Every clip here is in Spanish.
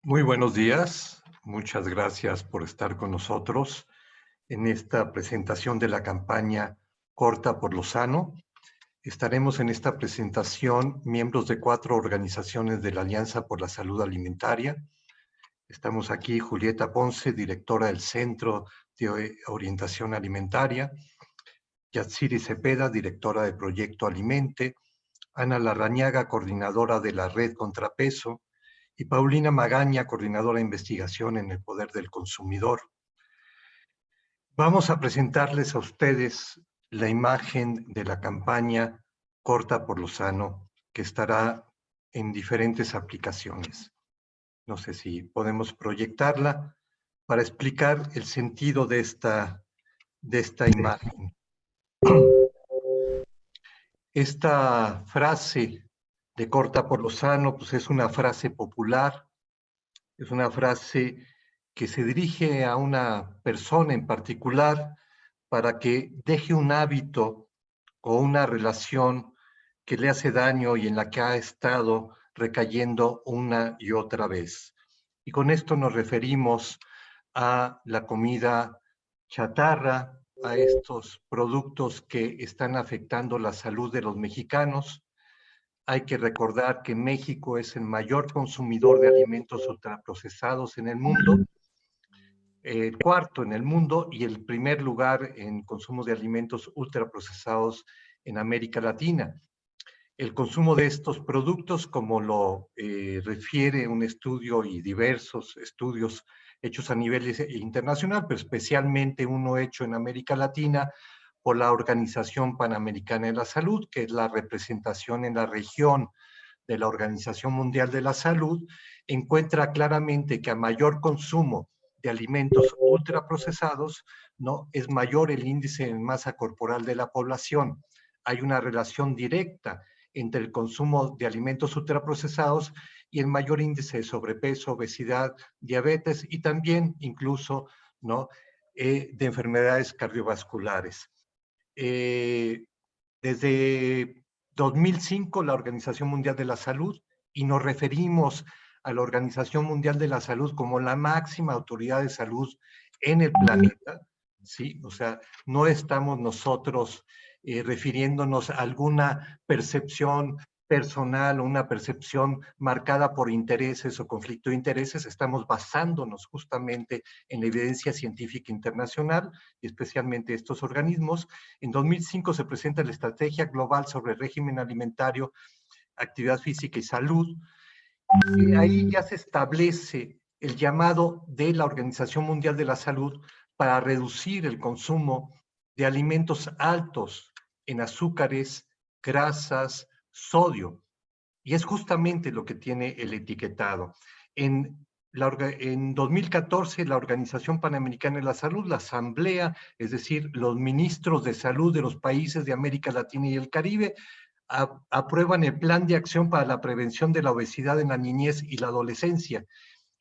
Muy buenos días, muchas gracias por estar con nosotros en esta presentación de la campaña Corta por lo Sano. Estaremos en esta presentación miembros de 4 organizaciones de la Alianza por la Salud Alimentaria. Estamos aquí Julieta Ponce, directora del Centro de Orientación Alimentaria, Yatsiri Cepeda, directora de Proyecto Alimente, Ana Larrañaga, coordinadora de la Red Contrapeso, y Paulina Magaña, coordinadora de investigación en el Poder del Consumidor. Vamos a presentarles a ustedes la imagen de la campaña Corta por lo Sano, que estará en diferentes aplicaciones. No sé si podemos proyectarla para explicar el sentido de esta imagen. Esta frase de Corta por lo Sano, pues es una frase popular, es una frase que se dirige a una persona en particular para que deje un hábito o una relación que le hace daño y en la que ha estado recayendo una y otra vez. Y con esto nos referimos a la comida chatarra, a estos productos que están afectando la salud de los mexicanos. Hay que recordar que México es el mayor consumidor de alimentos ultraprocesados en el mundo, el cuarto en el mundo y el primer lugar en consumo de alimentos ultraprocesados en América Latina. El consumo de estos productos, como lo refiere un estudio y diversos estudios hechos a nivel internacional, pero especialmente uno hecho en América Latina por la Organización Panamericana de la Salud, que es la representación en la región de la Organización Mundial de la Salud, encuentra claramente que a mayor consumo de alimentos ultraprocesados, ¿no?, es mayor el índice en masa corporal de la población. Hay una relación directa entre el consumo de alimentos ultraprocesados y el mayor índice de sobrepeso, obesidad, diabetes y también incluso, ¿no?, de enfermedades cardiovasculares. Desde 2005, la Organización Mundial de la Salud, y nos referimos a la Organización Mundial de la Salud como la máxima autoridad de salud en el planeta, ¿sí? O sea, no estamos nosotros refiriéndonos a alguna percepción personal o una percepción marcada por intereses o conflicto de intereses, estamos basándonos justamente en la evidencia científica internacional y especialmente estos organismos. En 2005 se presenta la Estrategia Global sobre Régimen Alimentario, Actividad Física y Salud. Y ahí ya se establece el llamado de la Organización Mundial de la Salud para reducir el consumo de alimentos altos en azúcares, grasas, sodio. Y es justamente lo que tiene el etiquetado. En 2014, la Organización Panamericana de la Salud, la Asamblea, es decir, los ministros de salud de los países de América Latina y el Caribe, aprueban el Plan de Acción para la Prevención de la Obesidad en la Niñez y la Adolescencia.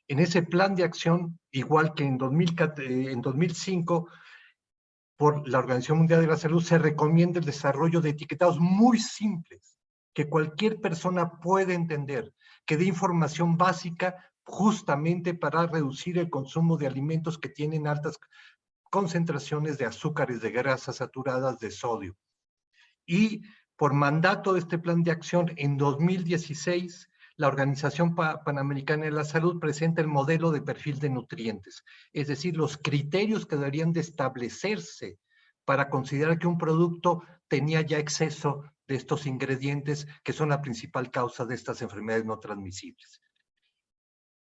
En ese plan de acción, igual que en 2005, por la Organización Mundial de la Salud, se recomienda el desarrollo de etiquetados muy simples, que cualquier persona puede entender, que dé información básica justamente para reducir el consumo de alimentos que tienen altas concentraciones de azúcares, de grasas saturadas, de sodio. Y por mandato de este plan de acción, en 2016, la Organización Panamericana de la Salud presenta el modelo de perfil de nutrientes, es decir, los criterios que deberían de establecerse para considerar que un producto tenía ya exceso de estos ingredientes que son la principal causa de estas enfermedades no transmisibles.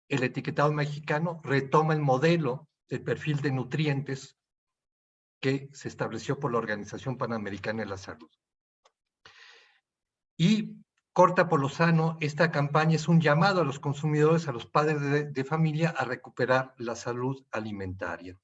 El etiquetado mexicano retoma el modelo del perfil de nutrientes que se estableció por la Organización Panamericana de la Salud. Y Corta por lo Sano, esta campaña es un llamado a los consumidores, a los padres de familia, a recuperar la salud alimentaria.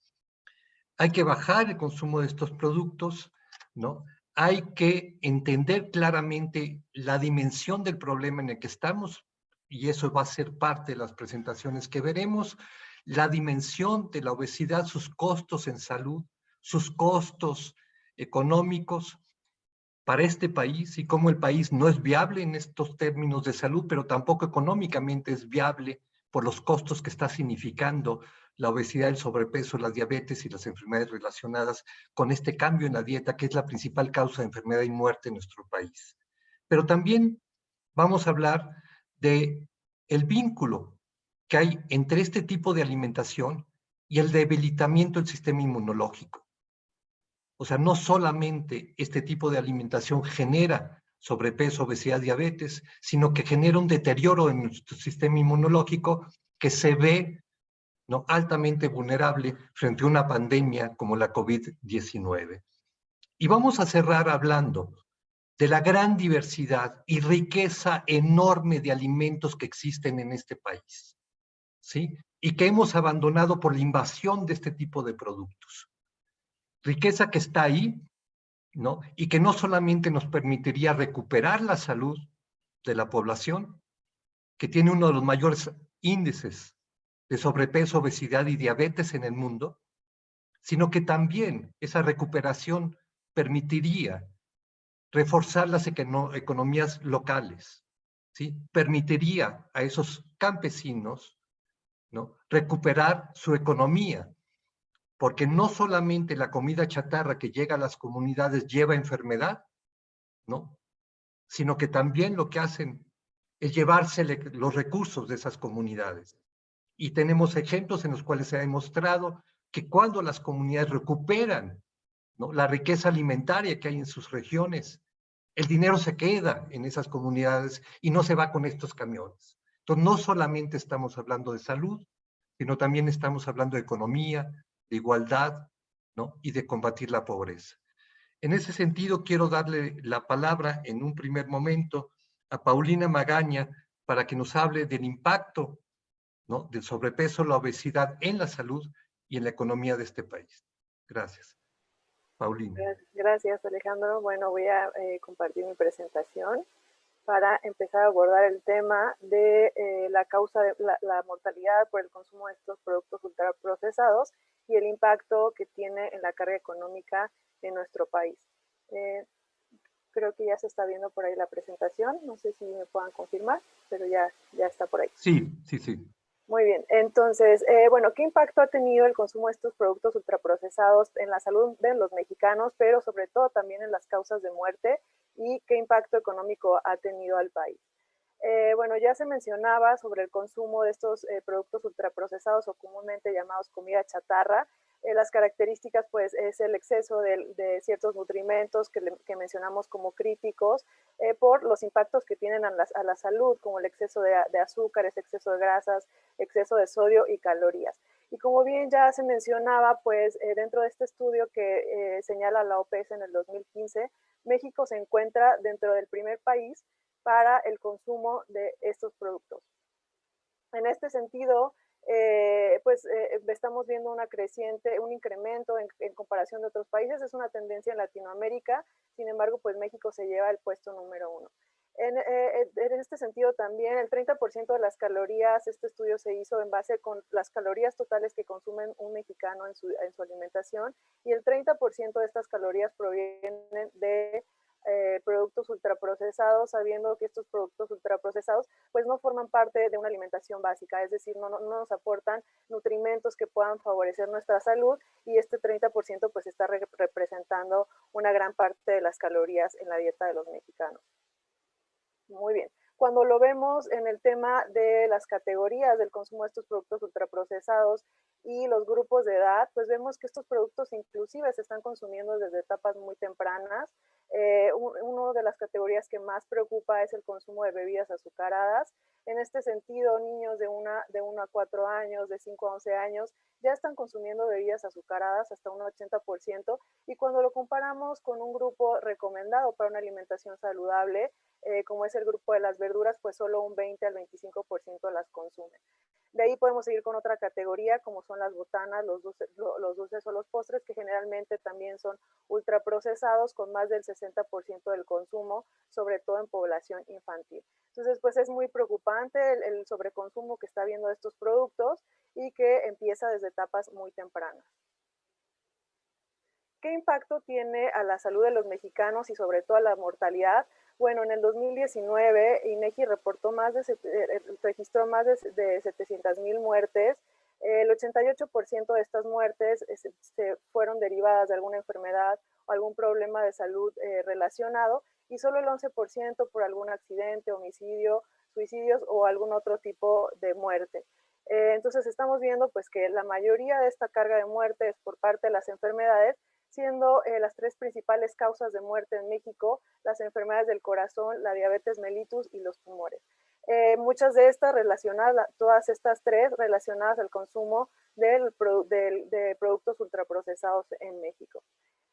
Hay que bajar el consumo de estos productos, ¿no? Hay que entender claramente la dimensión del problema en el que estamos, y eso va a ser parte de las presentaciones que veremos. la dimensión de la obesidad, sus costos en salud, sus costos económicos para este país y cómo el país no es viable en estos términos de salud, pero tampoco económicamente es viable por los costos que está significando la obesidad, el sobrepeso, la diabetes y las enfermedades relacionadas con este cambio en la dieta, que es la principal causa de enfermedad y muerte en nuestro país. Pero también vamos a hablar de el vínculo que hay entre este tipo de alimentación y el debilitamiento del sistema inmunológico. O sea, no solamente este tipo de alimentación genera sobrepeso, obesidad, diabetes, sino que genera un deterioro en nuestro sistema inmunológico que se ve, ¿no?, altamente vulnerable frente a una pandemia como la COVID-19. Y vamos a cerrar hablando de la gran diversidad y riqueza enorme de alimentos que existen en este país, ¿sí? Y que hemos abandonado por la invasión de este tipo de productos. Riqueza que está ahí, ¿no? Y que no solamente nos permitiría recuperar la salud de la población, que tiene uno de los mayores índices de sobrepeso, obesidad y diabetes en el mundo, sino que también esa recuperación permitiría reforzar las economías locales, ¿sí? Permitiría a esos campesinos, ¿no?, recuperar su economía, porque no solamente la comida chatarra que llega a las comunidades lleva enfermedad, ¿no?, sino que también lo que hacen es llevarse los recursos de esas comunidades. Y tenemos ejemplos en los cuales se ha demostrado que cuando las comunidades recuperan, ¿no?, la riqueza alimentaria que hay en sus regiones, el dinero se queda en esas comunidades y no se va con estos camiones. Entonces, no solamente estamos hablando de salud, sino también estamos hablando de economía, de igualdad, ¿no?, y de combatir la pobreza. En ese sentido, quiero darle la palabra en un primer momento a Paulina Magaña para que nos hable del impacto, ¿no?, del sobrepeso, la obesidad en la salud y en la economía de este país. Gracias. Paulina. Gracias, Alejandro. Bueno, voy a compartir mi presentación para empezar a abordar el tema de la causa de la mortalidad por el consumo de estos productos ultraprocesados y el impacto que tiene en la carga económica en nuestro país. Creo que ya se está viendo por ahí la presentación, no sé si me puedan confirmar, pero ya está por ahí. Sí, sí, sí. Muy bien, entonces, bueno, ¿qué impacto ha tenido el consumo de estos productos ultraprocesados en la salud de los mexicanos, pero sobre todo también en las causas de muerte, y qué impacto económico ha tenido al país? Bueno, ya se mencionaba sobre el consumo de estos productos ultraprocesados o comúnmente llamados comida chatarra. Las características, pues, es el exceso de ciertos nutrimentos que mencionamos como críticos por los impactos que tienen a la salud, como el exceso de azúcares, exceso de grasas, exceso de sodio y calorías. Y como bien ya se mencionaba, pues dentro de este estudio que señala la OPS en el 2015, México se encuentra dentro del primer país para el consumo de estos productos. En este sentido, pues estamos viendo un incremento en comparación de otros países. Es una tendencia en Latinoamérica, sin embargo, pues México se lleva el puesto número 1. En este sentido también el 30% de las calorías, este estudio se hizo en base con las calorías totales que consumen un mexicano en su alimentación, y el 30% de estas calorías provienen de productos ultraprocesados, sabiendo que estos productos ultraprocesados pues no forman parte de una alimentación básica, es decir, no nos aportan nutrimentos que puedan favorecer nuestra salud, y este 30% pues está representando una gran parte de las calorías en la dieta de los mexicanos. Muy bien. Cuando lo vemos en el tema de las categorías del consumo de estos productos ultraprocesados y los grupos de edad, pues vemos que estos productos inclusive se están consumiendo desde etapas muy tempranas. Una de las categorías que más preocupa es el consumo de bebidas azucaradas. En este sentido, niños de 1 a 4 años, de 5 a 11 años, ya están consumiendo bebidas azucaradas hasta un 80%, y cuando lo comparamos con un grupo recomendado para una alimentación saludable, como es el grupo de las verduras, pues solo un 20 al 25% las consumen. De ahí podemos seguir con otra categoría, como son las botanas, los dulces o los postres, que generalmente también son ultraprocesados con más del 60% del consumo, sobre todo en población infantil. Entonces, pues es muy preocupante el sobreconsumo que está habiendo de estos productos y que empieza desde etapas muy tempranas. ¿Qué impacto tiene a la salud de los mexicanos y sobre todo a la mortalidad? Bueno, en el 2019 INEGI reportó registró más de 700,000 muertes. El 88% de estas muertes se fueron derivadas de alguna enfermedad o algún problema de salud relacionado, y solo el 11% por algún accidente, homicidio, suicidios o algún otro tipo de muerte. Entonces estamos viendo pues que la mayoría de esta carga de muerte es por parte de las enfermedades, siendo las tres principales causas de muerte en México las enfermedades del corazón, la diabetes mellitus y los tumores. Muchas de estas relacionadas, todas estas tres relacionadas al consumo de productos ultraprocesados en México.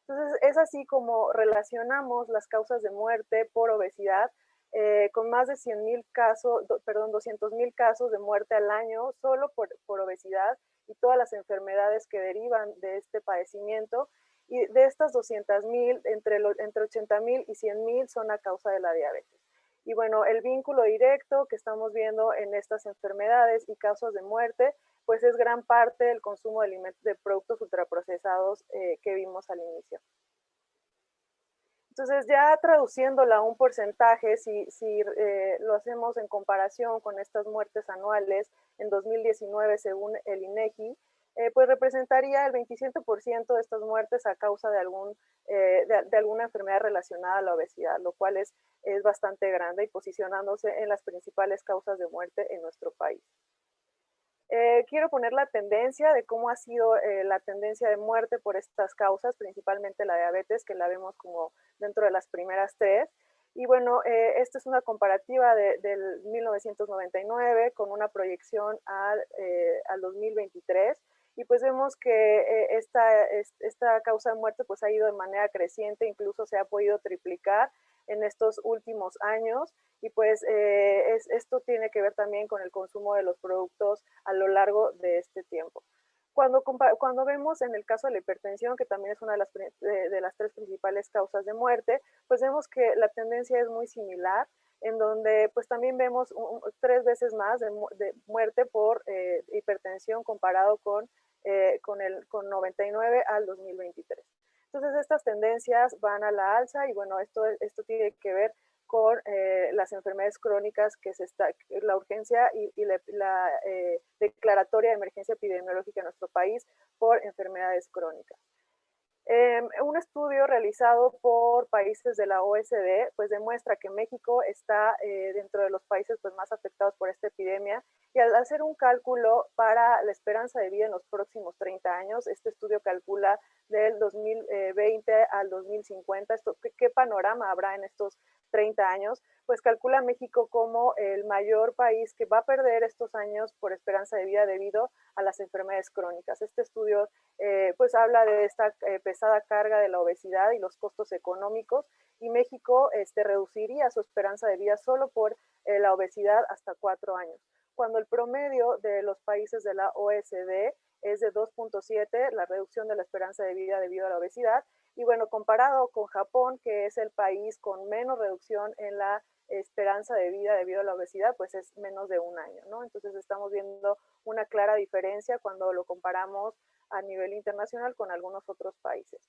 Entonces, es así como relacionamos las causas de muerte por obesidad, con más de 100,000 casos, 200,000 casos de muerte al año solo por obesidad y todas las enfermedades que derivan de este padecimiento. Y de estas 200,000, entre 80,000 y 100,000 son a causa de la diabetes. Y bueno, el vínculo directo que estamos viendo en estas enfermedades y causas de muerte, pues es gran parte del consumo de productos ultraprocesados que vimos al inicio. Entonces, ya traduciéndola a un porcentaje, si lo hacemos en comparación con estas muertes anuales en 2019 según el INEGI, pues representaría el 27% de estas muertes a causa de alguna enfermedad relacionada a la obesidad, lo cual es bastante grande y posicionándose en las principales causas de muerte en nuestro país. Quiero poner la tendencia de cómo ha sido la tendencia de muerte por estas causas, principalmente la diabetes, que la vemos como dentro de las primeras tres. Y bueno, esta es una comparativa del 1999 con una proyección al 2023. Y pues vemos que esta causa de muerte pues ha ido de manera creciente, incluso se ha podido triplicar en estos últimos años, y pues esto tiene que ver también con el consumo de los productos a lo largo de este tiempo. Cuando vemos en el caso de la hipertensión, que también es una de las tres principales causas de muerte, pues vemos que la tendencia es muy similar, en donde pues también vemos 3 veces más de muerte por hipertensión comparado con 99 al 2023. Entonces estas tendencias van a la alza y bueno, esto tiene que ver con las enfermedades crónicas, la urgencia y la declaratoria de emergencia epidemiológica en nuestro país por enfermedades crónicas. Un estudio realizado por países de la OECD pues demuestra que México está dentro de los países pues más afectados por esta epidemia, y al hacer un cálculo para la esperanza de vida en los próximos 30 años, este estudio calcula del 2020 al 2050, ¿qué panorama habrá en estos 30 años? Pues calcula México como el mayor país que va a perder estos años por esperanza de vida debido a las enfermedades crónicas. Este estudio pues habla de esta pesada carga de la obesidad y los costos económicos, y México reduciría su esperanza de vida solo por la obesidad hasta 4 años, cuando el promedio de los países de la OECD es de 2.7, la reducción de la esperanza de vida debido a la obesidad. Y bueno, comparado con Japón, que es el país con menos reducción en la esperanza de vida debido a la obesidad, pues es menos de 1 año, ¿no? Entonces estamos viendo una clara diferencia cuando lo comparamos a nivel internacional con algunos otros países.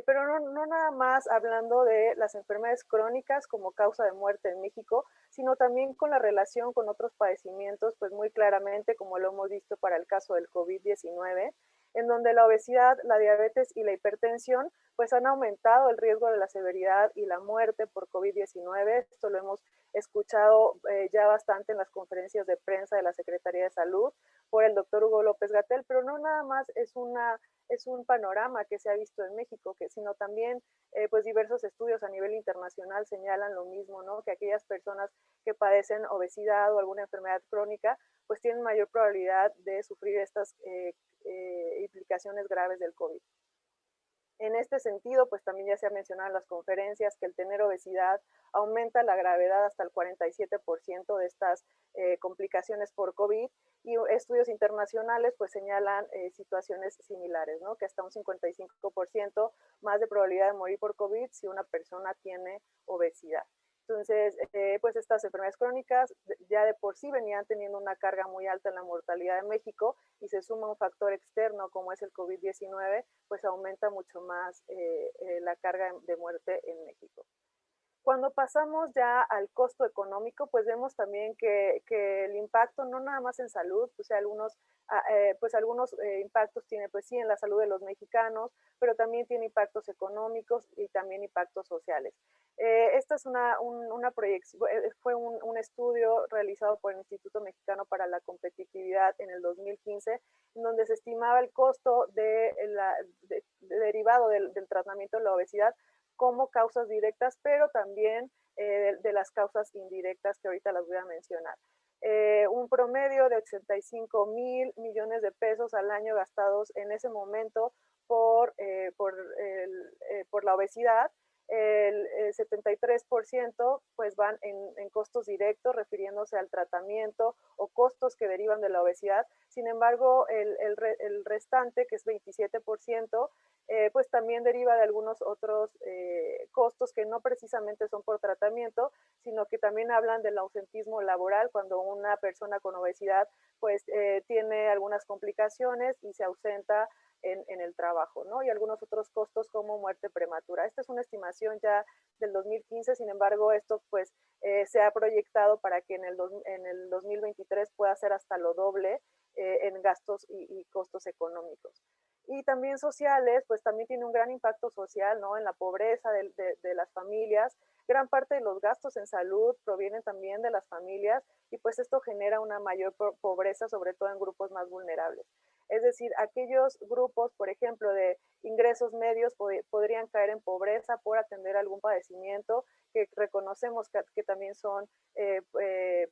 Pero no nada más hablando de las enfermedades crónicas como causa de muerte en México, sino también con la relación con otros padecimientos, pues muy claramente, como lo hemos visto para el caso del COVID-19, en donde la obesidad, la diabetes y la hipertensión pues han aumentado el riesgo de la severidad y la muerte por COVID-19. Esto lo hemos escuchado ya bastante en las conferencias de prensa de la Secretaría de Salud por el doctor Hugo López-Gatell, pero no nada más es un panorama que se ha visto en México, sino también pues diversos estudios a nivel internacional señalan lo mismo, ¿no? Que aquellas personas que padecen obesidad o alguna enfermedad crónica pues tienen mayor probabilidad de sufrir estas implicaciones graves del COVID. En este sentido, pues también ya se ha mencionado en las conferencias que el tener obesidad aumenta la gravedad hasta el 47% de estas complicaciones por COVID, y estudios internacionales pues señalan situaciones similares, ¿no? Que hasta un 55% más de probabilidad de morir por COVID si una persona tiene obesidad. Entonces, pues estas enfermedades crónicas ya de por sí venían teniendo una carga muy alta en la mortalidad de México y se suma un factor externo como es el COVID-19, pues aumenta mucho más la carga de muerte en México. Cuando pasamos ya al costo económico, pues vemos también que el impacto no nada más en salud, pues algunos impactos tiene pues sí en la salud de los mexicanos, pero también tiene impactos económicos y también impactos sociales. Esta es una proyección, fue un estudio realizado por el Instituto Mexicano para la Competitividad en el 2015, en donde se estimaba el costo derivado del tratamiento de la obesidad como causas directas, pero también de las causas indirectas que ahorita las voy a mencionar. Un promedio de 85,000 millones de pesos al año gastados en ese momento por la obesidad. El 73% pues van en costos directos refiriéndose al tratamiento o costos que derivan de la obesidad. Sin embargo, el restante, que es 27%, pues también deriva de algunos otros costos que no precisamente son por tratamiento, sino que también hablan del ausentismo laboral, cuando una persona con obesidad pues tiene algunas complicaciones y se ausenta en el trabajo, ¿no? Y algunos otros costos como muerte prematura. Esta es una estimación ya del 2015, sin embargo, esto pues se ha proyectado para que en el 2023 pueda ser hasta lo doble en gastos y costos económicos. Y también sociales, pues también tiene un gran impacto social, ¿no? En la pobreza de las familias. Gran parte de los gastos en salud provienen también de las familias y pues esto genera una mayor pobreza, sobre todo en grupos más vulnerables. Es decir, aquellos grupos, por ejemplo, de ingresos medios podrían caer en pobreza por atender algún padecimiento que reconocemos que también son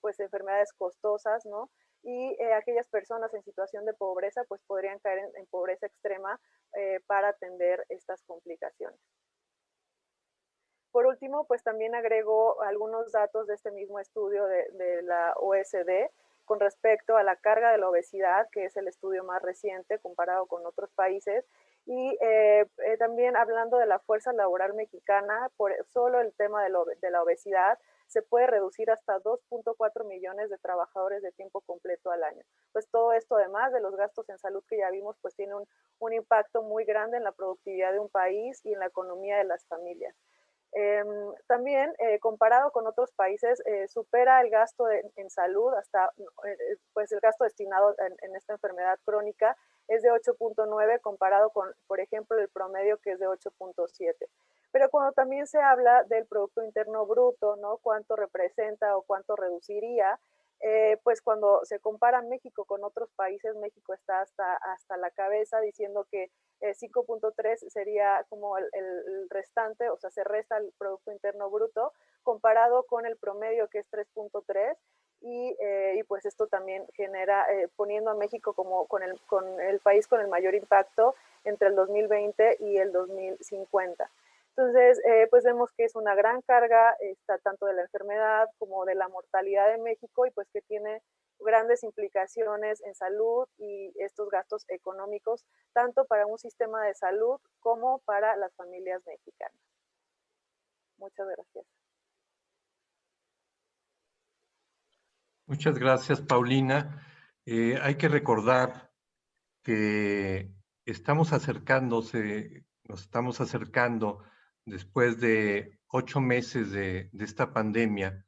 pues enfermedades costosas, ¿no? Y aquellas personas en situación de pobreza pues podrían caer en pobreza extrema para atender estas complicaciones. Por último, pues también agrego algunos datos de este mismo estudio de la OSD con respecto a la carga de la obesidad, que es el estudio más reciente comparado con otros países, y también hablando de la fuerza laboral mexicana, por solo el tema de la obesidad, se puede reducir hasta 2.4 millones de trabajadores de tiempo completo al año. Pues todo esto, además de los gastos en salud que ya vimos, pues tiene un impacto muy grande en la productividad de un país y en la economía de las familias. También, comparado con otros países, supera el gasto en salud, hasta pues el gasto destinado en esta enfermedad crónica es de 8.9 comparado con, por ejemplo, el promedio que es de 8.7. Pero cuando también se habla del Producto Interno Bruto, ¿no? Cuánto representa o cuánto reduciría, pues cuando se compara México con otros países, México está hasta la cabeza diciendo que 5.3 sería como el restante, o sea, se resta el Producto Interno Bruto comparado con el promedio que es 3.3 y pues esto también genera, poniendo a México como con el país con el mayor impacto entre el 2020 y el 2050. Entonces, pues vemos que es una gran carga tanto de la enfermedad como de la mortalidad de México y pues que tiene grandes implicaciones en salud y estos gastos económicos, tanto para un sistema de salud como para las familias mexicanas. Muchas gracias. Muchas gracias, Paulina. Hay que recordar que nos estamos acercando después de 8 meses de esta pandemia.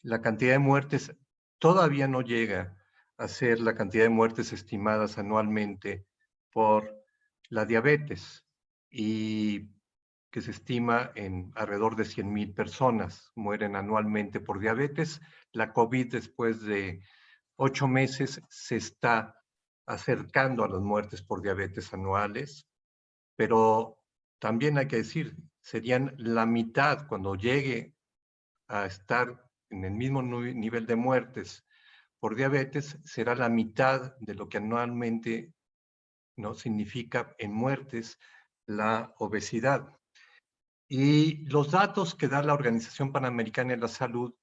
La cantidad de muertes todavía no llega a ser la cantidad de muertes estimadas anualmente por la diabetes y que se estima en alrededor de 100,000 personas mueren anualmente por diabetes. La COVID después de 8 meses se está acercando a las muertes por diabetes anuales, pero también hay que decir, serían la mitad cuando llegue a estar en el mismo nivel de muertes por diabetes, será la mitad de lo que anualmente no significa en muertes la obesidad. Y los datos que da la Organización Panamericana de la Salud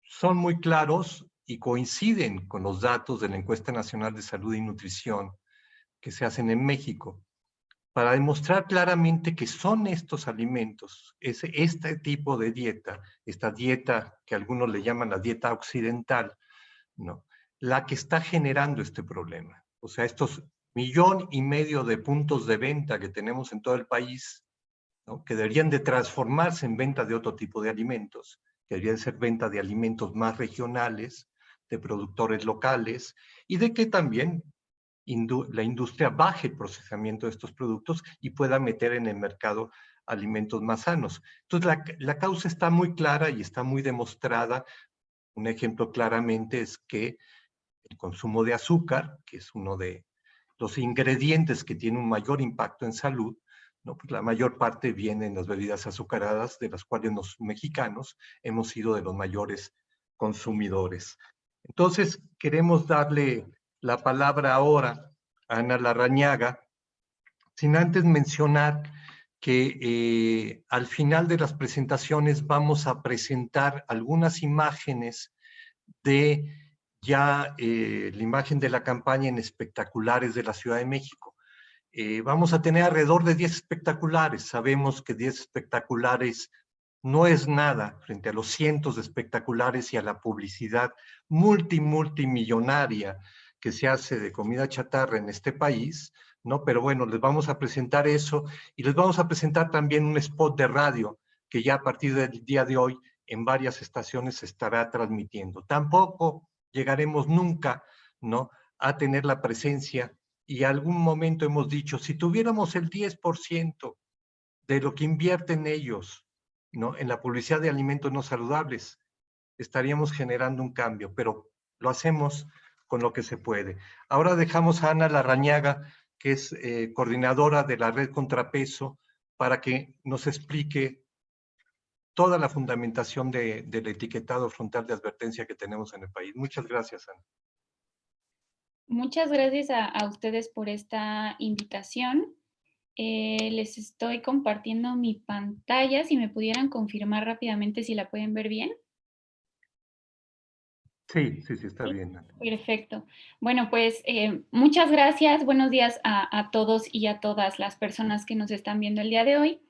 son muy claros y coinciden con los datos de la Encuesta Nacional de Salud y Nutrición que se hacen en México, para demostrar claramente que son estos alimentos, este tipo de dieta, esta dieta que algunos le llaman la dieta occidental, ¿no?, la que está generando este problema. O sea, estos 1,5 millones de puntos de venta que tenemos en todo el país, ¿no?, que deberían de transformarse en venta de otro tipo de alimentos, que deberían ser venta de alimentos más regionales, de productores locales, y de que también la industria baje el procesamiento de estos productos y pueda meter en el mercado alimentos más sanos. Entonces, la causa está muy clara y está muy demostrada. Un ejemplo claramente es que el consumo de azúcar, que es uno de los ingredientes que tiene un mayor impacto en salud, ¿no?, pues la mayor parte viene en las bebidas azucaradas, de las cuales los mexicanos hemos sido de los mayores consumidores. Entonces, queremos darle la palabra ahora a Ana Larrañaga, sin antes mencionar que al final de las presentaciones vamos a presentar algunas imágenes de ya la imagen de la campaña en espectaculares de la Ciudad de México. Vamos a tener alrededor de 10 espectaculares. Sabemos que 10 espectaculares no es nada frente a los cientos de espectaculares y a la publicidad multimillonaria que se hace de comida chatarra en este país, ¿no? Pero bueno, les vamos a presentar eso y les vamos a presentar también un spot de radio que ya a partir del día de hoy en varias estaciones se estará transmitiendo. Tampoco llegaremos nunca, ¿no?, a tener la presencia, y algún momento hemos dicho, si tuviéramos el 10% de lo que invierten ellos, ¿no?, en la publicidad de alimentos no saludables, estaríamos generando un cambio, pero lo hacemos con lo que se puede. Ahora dejamos a Ana Larrañaga, que es coordinadora de la Red Contrapeso, para que nos explique toda la fundamentación del etiquetado frontal de advertencia que tenemos en el país. Muchas gracias, Ana. Muchas gracias a ustedes por esta invitación. Les estoy compartiendo mi pantalla, si me pudieran confirmar rápidamente si la pueden ver bien. Sí, está Sí, bien, Ana. perfecto. Bueno, pues muchas gracias. Buenos días a todos y a todas las personas que nos están viendo el día de hoy.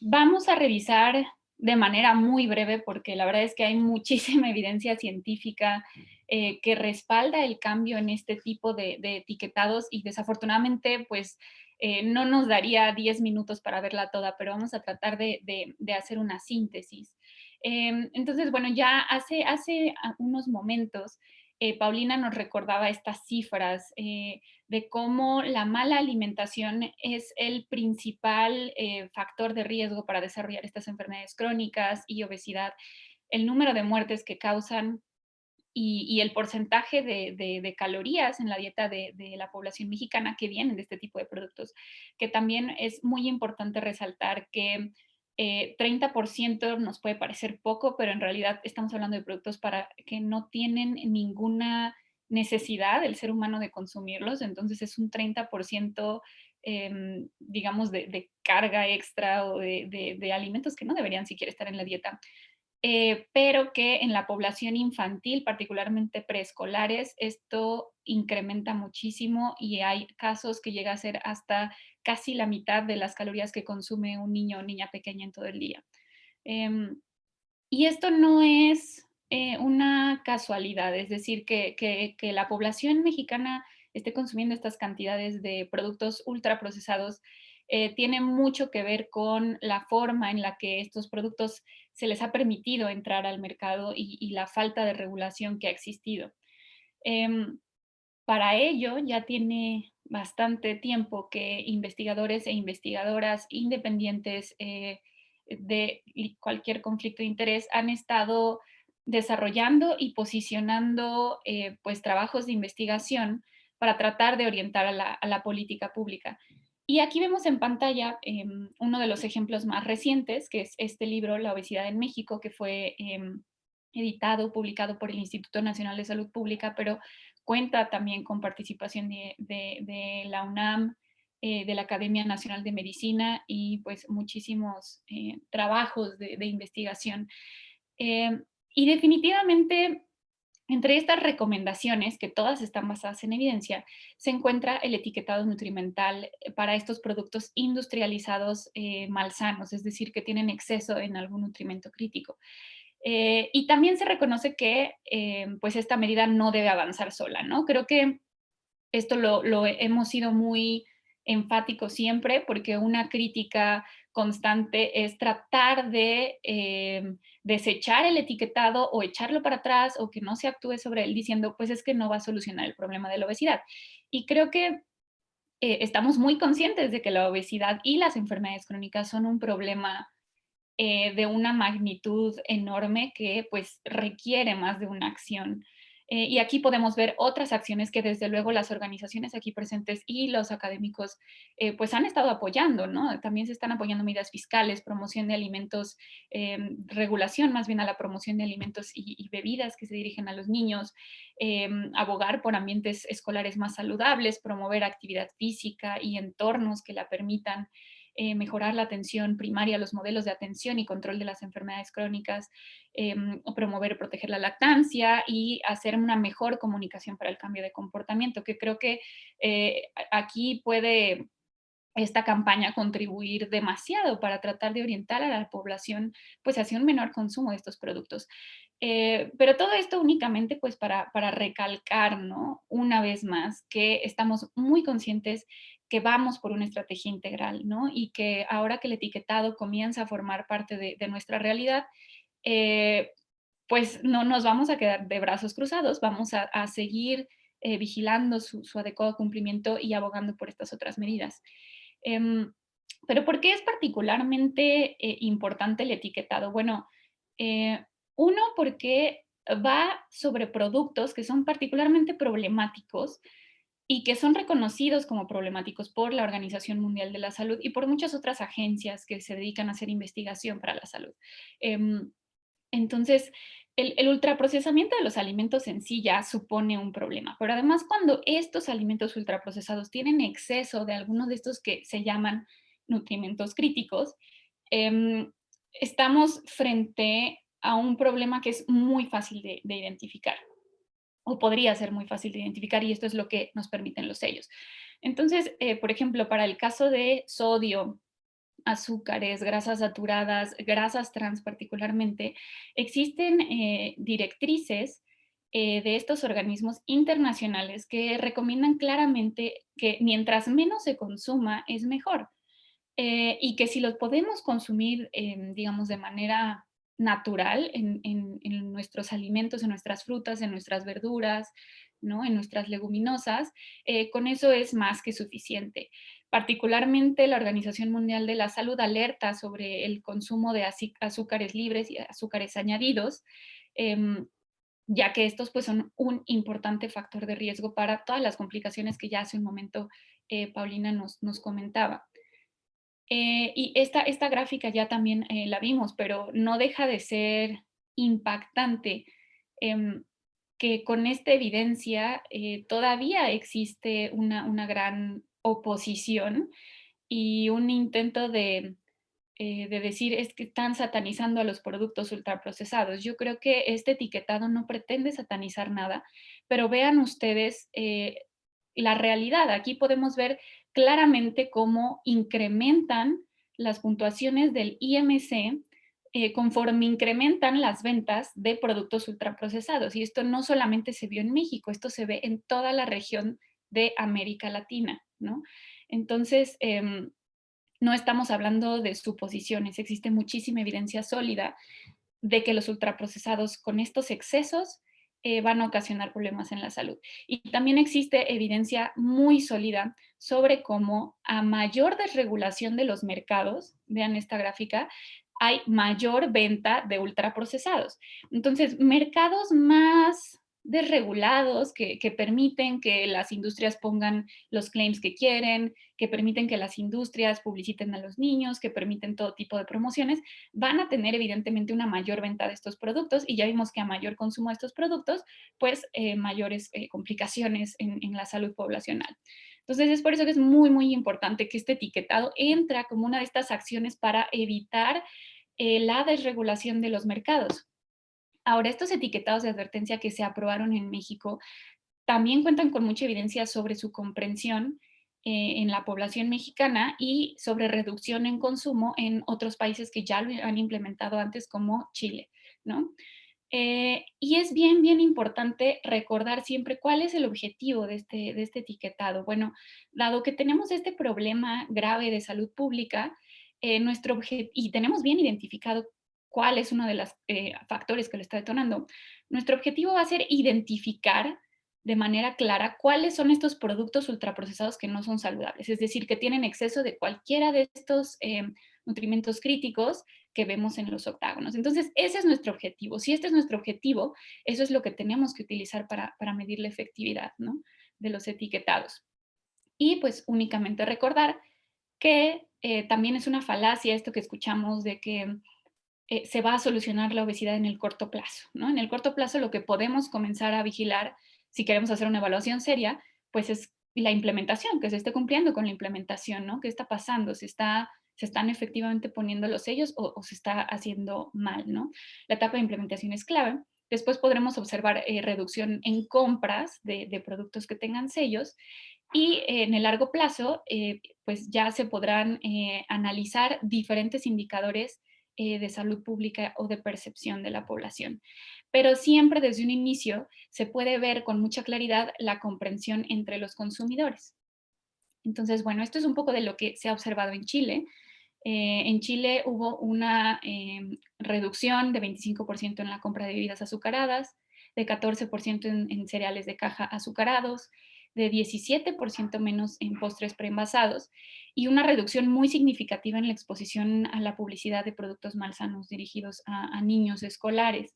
Vamos a revisar de manera muy breve, porque la verdad es que hay muchísima evidencia científica que respalda el cambio en este tipo de etiquetados, y desafortunadamente, pues, no nos daría 10 minutos para verla toda, pero vamos a tratar de hacer una síntesis. Entonces, bueno, ya hace unos momentos, Paulina nos recordaba estas cifras de cómo la mala alimentación es el principal factor de riesgo para desarrollar estas enfermedades crónicas y obesidad, el número de muertes que causan y el porcentaje de calorías en la dieta de la población mexicana que vienen de este tipo de productos, que también es muy importante resaltar que 30% nos puede parecer poco, pero en realidad estamos hablando de productos para que no tienen ninguna necesidad del ser humano de consumirlos, entonces es un 30%, digamos, de carga extra o de alimentos que no deberían siquiera estar en la dieta. Pero que en la población infantil, particularmente preescolares, esto incrementa muchísimo y hay casos que llega a ser hasta casi la mitad de las calorías que consume un niño o niña pequeña en todo el día. Em, y esto no es una casualidad, es decir, que la población mexicana esté consumiendo estas cantidades de productos ultraprocesados tiene mucho que ver con la forma en la que estos productos se les ha permitido entrar al mercado y la falta de regulación que ha existido. Em, para ello, ya tiene bastante tiempo que investigadores e investigadoras independientes de cualquier conflicto de interés han estado desarrollando y posicionando pues, trabajos de investigación para tratar de orientar a la política pública. Y aquí vemos en pantalla uno de los ejemplos más recientes, que es este libro, La obesidad en México, que fue editado, publicado por el Instituto Nacional de Salud Pública, pero cuenta también con participación de la UNAM, de la Academia Nacional de Medicina y pues muchísimos trabajos de investigación. Y definitivamente Entre estas recomendaciones, que todas están basadas en evidencia, se encuentra el etiquetado nutrimental para estos productos industrializados malsanos, es decir, que tienen exceso en algún nutrimento crítico. Y también se reconoce que pues esta medida no debe avanzar sola, ¿no? Creo que esto lo hemos sido muy enfáticos siempre, porque una crítica constante es tratar de desechar el etiquetado o echarlo para atrás o que no se actúe sobre él diciendo, pues es que no va a solucionar el problema de la obesidad. Y creo que estamos muy conscientes de que la obesidad y las enfermedades crónicas son un problema de una magnitud enorme que pues requiere más de una acción. Y aquí podemos ver otras acciones que desde luego las organizaciones aquí presentes y los académicos pues han estado apoyando, ¿no? También se están apoyando medidas fiscales, promoción de alimentos, regulación más bien a la promoción de alimentos y bebidas que se dirigen a los niños, abogar por ambientes escolares más saludables, promover actividad física y entornos que la permitan, mejorar la atención primaria, los modelos de atención y control de las enfermedades crónicas, o promover y proteger la lactancia y hacer una mejor comunicación para el cambio de comportamiento, que creo que aquí puede esta campaña contribuir demasiado para tratar de orientar a la población pues hacia un menor consumo de estos productos. Pero todo esto únicamente pues para recalcar, ¿no? Una vez más que estamos muy conscientes que vamos por una estrategia integral, ¿no? Y que ahora que el etiquetado comienza a formar parte de nuestra realidad, eh, pues no nos vamos a quedar de brazos cruzados, vamos a seguir vigilando su adecuado cumplimiento y abogando por estas otras medidas. Em, pero ¿por qué es particularmente importante el etiquetado? Bueno, eh, uno, porque va sobre productos que son particularmente problemáticos y que son reconocidos como problemáticos por la Organización Mundial de la Salud y por muchas otras agencias que se dedican a hacer investigación para la salud. Em, entonces, el ultraprocesamiento de los alimentos en sí ya supone un problema, pero además cuando estos alimentos ultraprocesados tienen exceso de algunos de estos que se llaman nutrimentos críticos, em, estamos frente a un problema que es muy fácil de identificar, o podría ser muy fácil de identificar, y esto es lo que nos permiten los sellos. Entonces, por ejemplo, para el caso de sodio, azúcares, grasas saturadas, grasas trans particularmente, existen directrices de estos organismos internacionales que recomiendan claramente que mientras menos se consuma es mejor, y que si los podemos consumir, digamos, de manera natural en nuestros alimentos, en nuestras frutas, en nuestras verduras, ¿no? En nuestras leguminosas, con eso es más que suficiente. Particularmente la Organización Mundial de la Salud alerta sobre el consumo de azúcares libres y azúcares añadidos, em, ya que estos pues, son un importante factor de riesgo para todas las complicaciones que ya hace un momento Paulina nos comentaba. Y esta gráfica ya también la vimos, pero no deja de ser impactante, em, que con esta evidencia todavía existe una gran oposición y un intento de decir es que están satanizando a los productos ultraprocesados. Yo creo que este etiquetado no pretende satanizar nada, pero vean ustedes la realidad. Aquí podemos ver claramente cómo incrementan las puntuaciones del IMC conforme incrementan las ventas de productos ultraprocesados. Y esto no solamente se vio en México, esto se ve en toda la región de América Latina, ¿no? Entonces, no estamos hablando de suposiciones, existe muchísima evidencia sólida de que los ultraprocesados con estos excesos van a ocasionar problemas en la salud. Y también existe evidencia muy sólida sobre cómo a mayor desregulación de los mercados, vean esta gráfica, hay mayor venta de ultraprocesados. Entonces, mercados más desregulados que permiten que las industrias pongan los claims que quieren, que permiten que las industrias publiciten a los niños, que permiten todo tipo de promociones, van a tener evidentemente una mayor venta de estos productos y ya vimos que a mayor consumo de estos productos, pues mayores complicaciones en la salud poblacional. Entonces es por eso que es muy, muy importante que este etiquetado entra como una de estas acciones para evitar la desregulación de los mercados. Ahora, estos etiquetados de advertencia que se aprobaron en México también cuentan con mucha evidencia sobre su comprensión en la población mexicana y sobre reducción en consumo en otros países que ya lo han implementado antes, como Chile, ¿no? Y es bien, bien importante recordar siempre cuál es el objetivo de este etiquetado. Bueno, dado que tenemos este problema grave de salud pública, y tenemos bien identificado cuál es uno de los factores que lo está detonando, nuestro objetivo va a ser identificar de manera clara cuáles son estos productos ultraprocesados que no son saludables, es decir, que tienen exceso de cualquiera de estos nutrimentos críticos que vemos en los octágonos. Entonces, ese es nuestro objetivo. Si este es nuestro objetivo, eso es lo que tenemos que utilizar para medir la efectividad, ¿no?, de los etiquetados. Y pues únicamente recordar que también es una falacia esto que escuchamos de que se va a solucionar la obesidad en el corto plazo, ¿no? En el corto plazo lo que podemos comenzar a vigilar, si queremos hacer una evaluación seria, pues es la implementación, que se esté cumpliendo con la implementación, ¿no? ¿Qué está pasando? ¿Se están efectivamente poniendo los sellos o se está haciendo mal, ¿no? La etapa de implementación es clave. Después podremos observar reducción en compras de productos que tengan sellos y en el largo plazo, pues ya se podrán analizar diferentes indicadores de salud pública o de percepción de la población. Pero siempre desde un inicio se puede ver con mucha claridad la comprensión entre los consumidores. Entonces, bueno, esto es un poco de lo que se ha observado en Chile. En Chile hubo una reducción de 25% en la compra de bebidas azucaradas, de 14% en cereales de caja azucarados, de 17% menos en postres preenvasados y una reducción muy significativa en la exposición a la publicidad de productos malsanos dirigidos a niños escolares.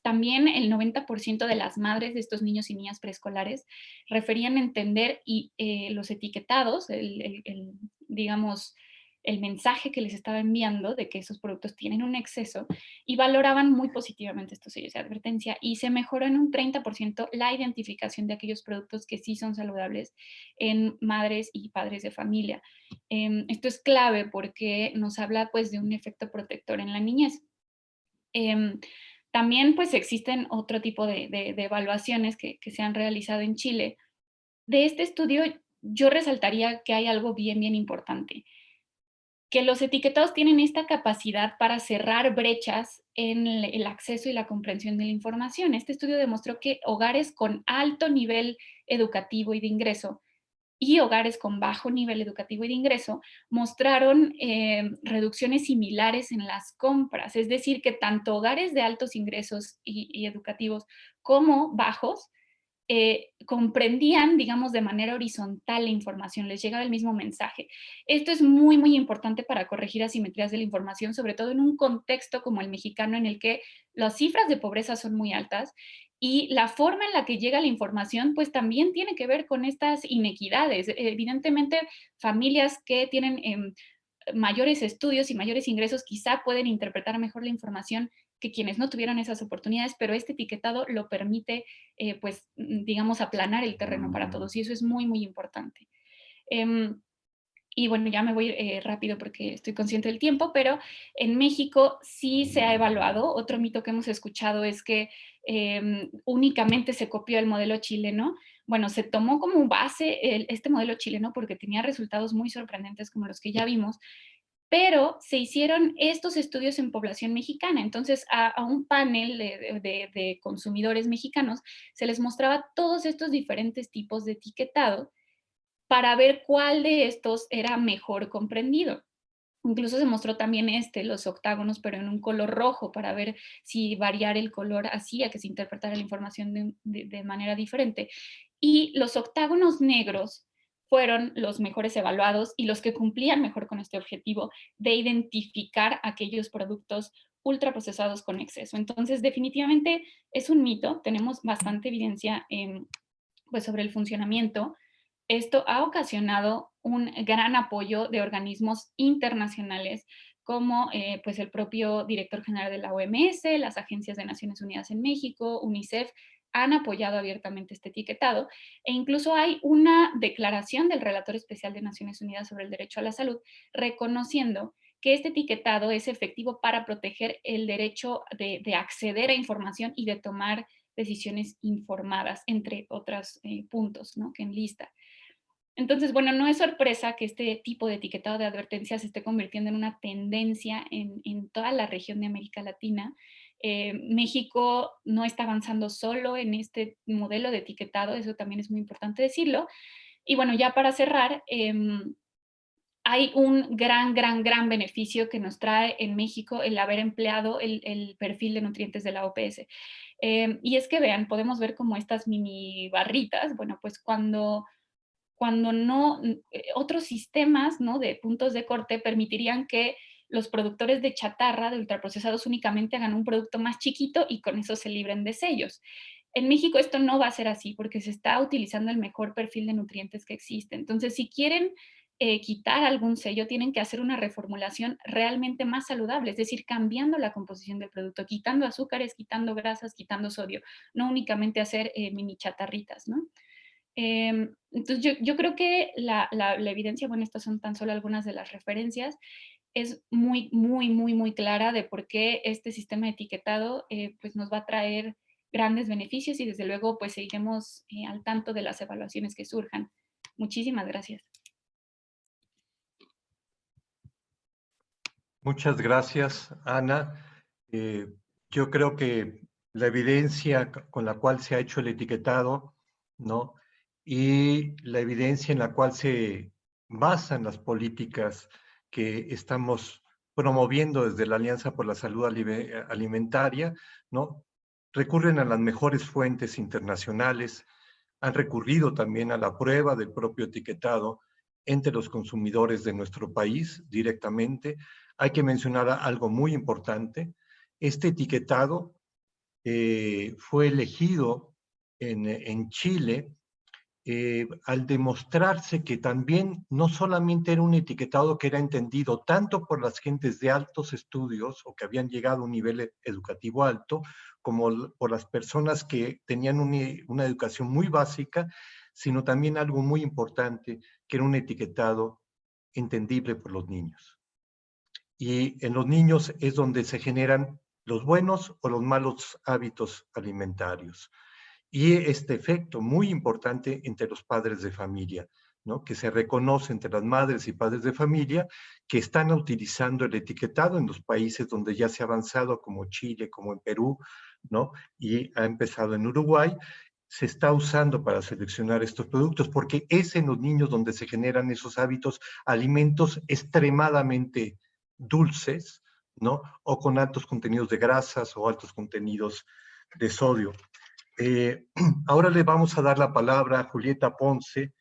También el 90% de las madres de estos niños y niñas preescolares referían entender los etiquetados, digamos, el mensaje que les estaba enviando de que esos productos tienen un exceso y valoraban muy positivamente estos sellos de advertencia y se mejoró en un 30% la identificación de aquellos productos que sí son saludables en madres y padres de familia. Esto es clave porque nos habla pues de un efecto protector en la niñez. También pues existen otro tipo de evaluaciones que se han realizado en Chile. De este estudio yo resaltaría que hay algo bien, bien importante, que los etiquetados tienen esta capacidad para cerrar brechas en el acceso y la comprensión de la información. Este estudio demostró que hogares con alto nivel educativo y de ingreso y hogares con bajo nivel educativo y de ingreso mostraron reducciones similares en las compras, es decir, que tanto hogares de altos ingresos y educativos como bajos comprendían, digamos, de manera horizontal la información, les llegaba el mismo mensaje. Esto es muy, muy importante para corregir asimetrías de la información, sobre todo en un contexto como el mexicano en el que las cifras de pobreza son muy altas y la forma en la que llega la información, pues también tiene que ver con estas inequidades. Evidentemente, familias que tienen mayores estudios y mayores ingresos quizá pueden interpretar mejor la información que quienes no tuvieron esas oportunidades, pero este etiquetado lo permite, pues, digamos, aplanar el terreno para todos y eso es muy, muy importante. Y bueno, ya me voy rápido porque estoy consciente del tiempo, pero en México sí se ha evaluado. Otro mito que hemos escuchado es que únicamente se copió el modelo chileno. Bueno, se tomó como base este modelo chileno porque tenía resultados muy sorprendentes como los que ya vimos, pero se hicieron estos estudios en población mexicana. Entonces, a un panel de consumidores mexicanos se les mostraba todos estos diferentes tipos de etiquetado para ver cuál de estos era mejor comprendido. Incluso se mostró también los octágonos, pero en un color rojo, para ver si variar el color hacía que se interpretara la información de manera diferente. Y los octágonos negros fueron los mejores evaluados y los que cumplían mejor con este objetivo de identificar aquellos productos ultraprocesados con exceso. Entonces, definitivamente es un mito, tenemos bastante evidencia pues sobre el funcionamiento. Esto ha ocasionado un gran apoyo de organismos internacionales como pues el propio director general de la OMS, las agencias de Naciones Unidas en México, UNICEF, han apoyado abiertamente este etiquetado e incluso hay una declaración del Relator Especial de Naciones Unidas sobre el Derecho a la Salud reconociendo que este etiquetado es efectivo para proteger el derecho de acceder a información y de tomar decisiones informadas, entre otros puntos, ¿no?, que enlista. Entonces, bueno, no es sorpresa que este tipo de etiquetado de advertencias se esté convirtiendo en una tendencia en toda la región de América Latina. México no está avanzando solo en este modelo de etiquetado, eso también es muy importante decirlo. Y bueno, ya para cerrar, hay un gran beneficio que nos trae en México el haber empleado el perfil de nutrientes de la OPS. Y es que vean, podemos ver como estas mini barritas, bueno, pues cuando no, otros sistemas, ¿no?, de puntos de corte permitirían que los productores de chatarra, de ultraprocesados, únicamente hagan un producto más chiquito y con eso se libren de sellos. En México esto no va a ser así porque se está utilizando el mejor perfil de nutrientes que existe. Entonces, si quieren quitar algún sello, tienen que hacer una reformulación realmente más saludable, es decir, cambiando la composición del producto, quitando azúcares, quitando grasas, quitando sodio, no únicamente hacer mini chatarritas, ¿no? Entonces, yo creo que la evidencia, bueno, estas son tan solo algunas de las referencias, es muy clara de por qué este sistema de etiquetado pues nos va a traer grandes beneficios y desde luego pues seguiremos al tanto de las evaluaciones que surjan. Muchísimas gracias. Muchas gracias, Ana. Eh, yo creo que la evidencia con la cual se ha hecho el etiquetado, ¿no?, y la evidencia en la cual se basan las políticas que estamos promoviendo desde la Alianza por la Salud Alimentaria, ¿no?, recurren a las mejores fuentes internacionales, han recurrido también a la prueba del propio etiquetado entre los consumidores de nuestro país directamente. Hay que mencionar algo muy importante. Este etiquetado fue elegido en Chile al demostrarse que también no solamente era un etiquetado que era entendido tanto por las gentes de altos estudios o que habían llegado a un nivel educativo alto, como por las personas que tenían una educación muy básica, sino también algo muy importante, que era un etiquetado entendible por los niños. Y en los niños es donde se generan los buenos o los malos hábitos alimentarios. Y este efecto muy importante entre los padres de familia, ¿no?, que se reconoce entre las madres y padres de familia que están utilizando el etiquetado en los países donde ya se ha avanzado, como Chile, como en Perú, ¿no?, y ha empezado en Uruguay. Se está usando para seleccionar estos productos porque es en los niños donde se generan esos hábitos, alimentos extremadamente dulces, ¿no?, o con altos contenidos de grasas o altos contenidos de sodio. Ahora le vamos a dar la palabra a Julieta Ponce.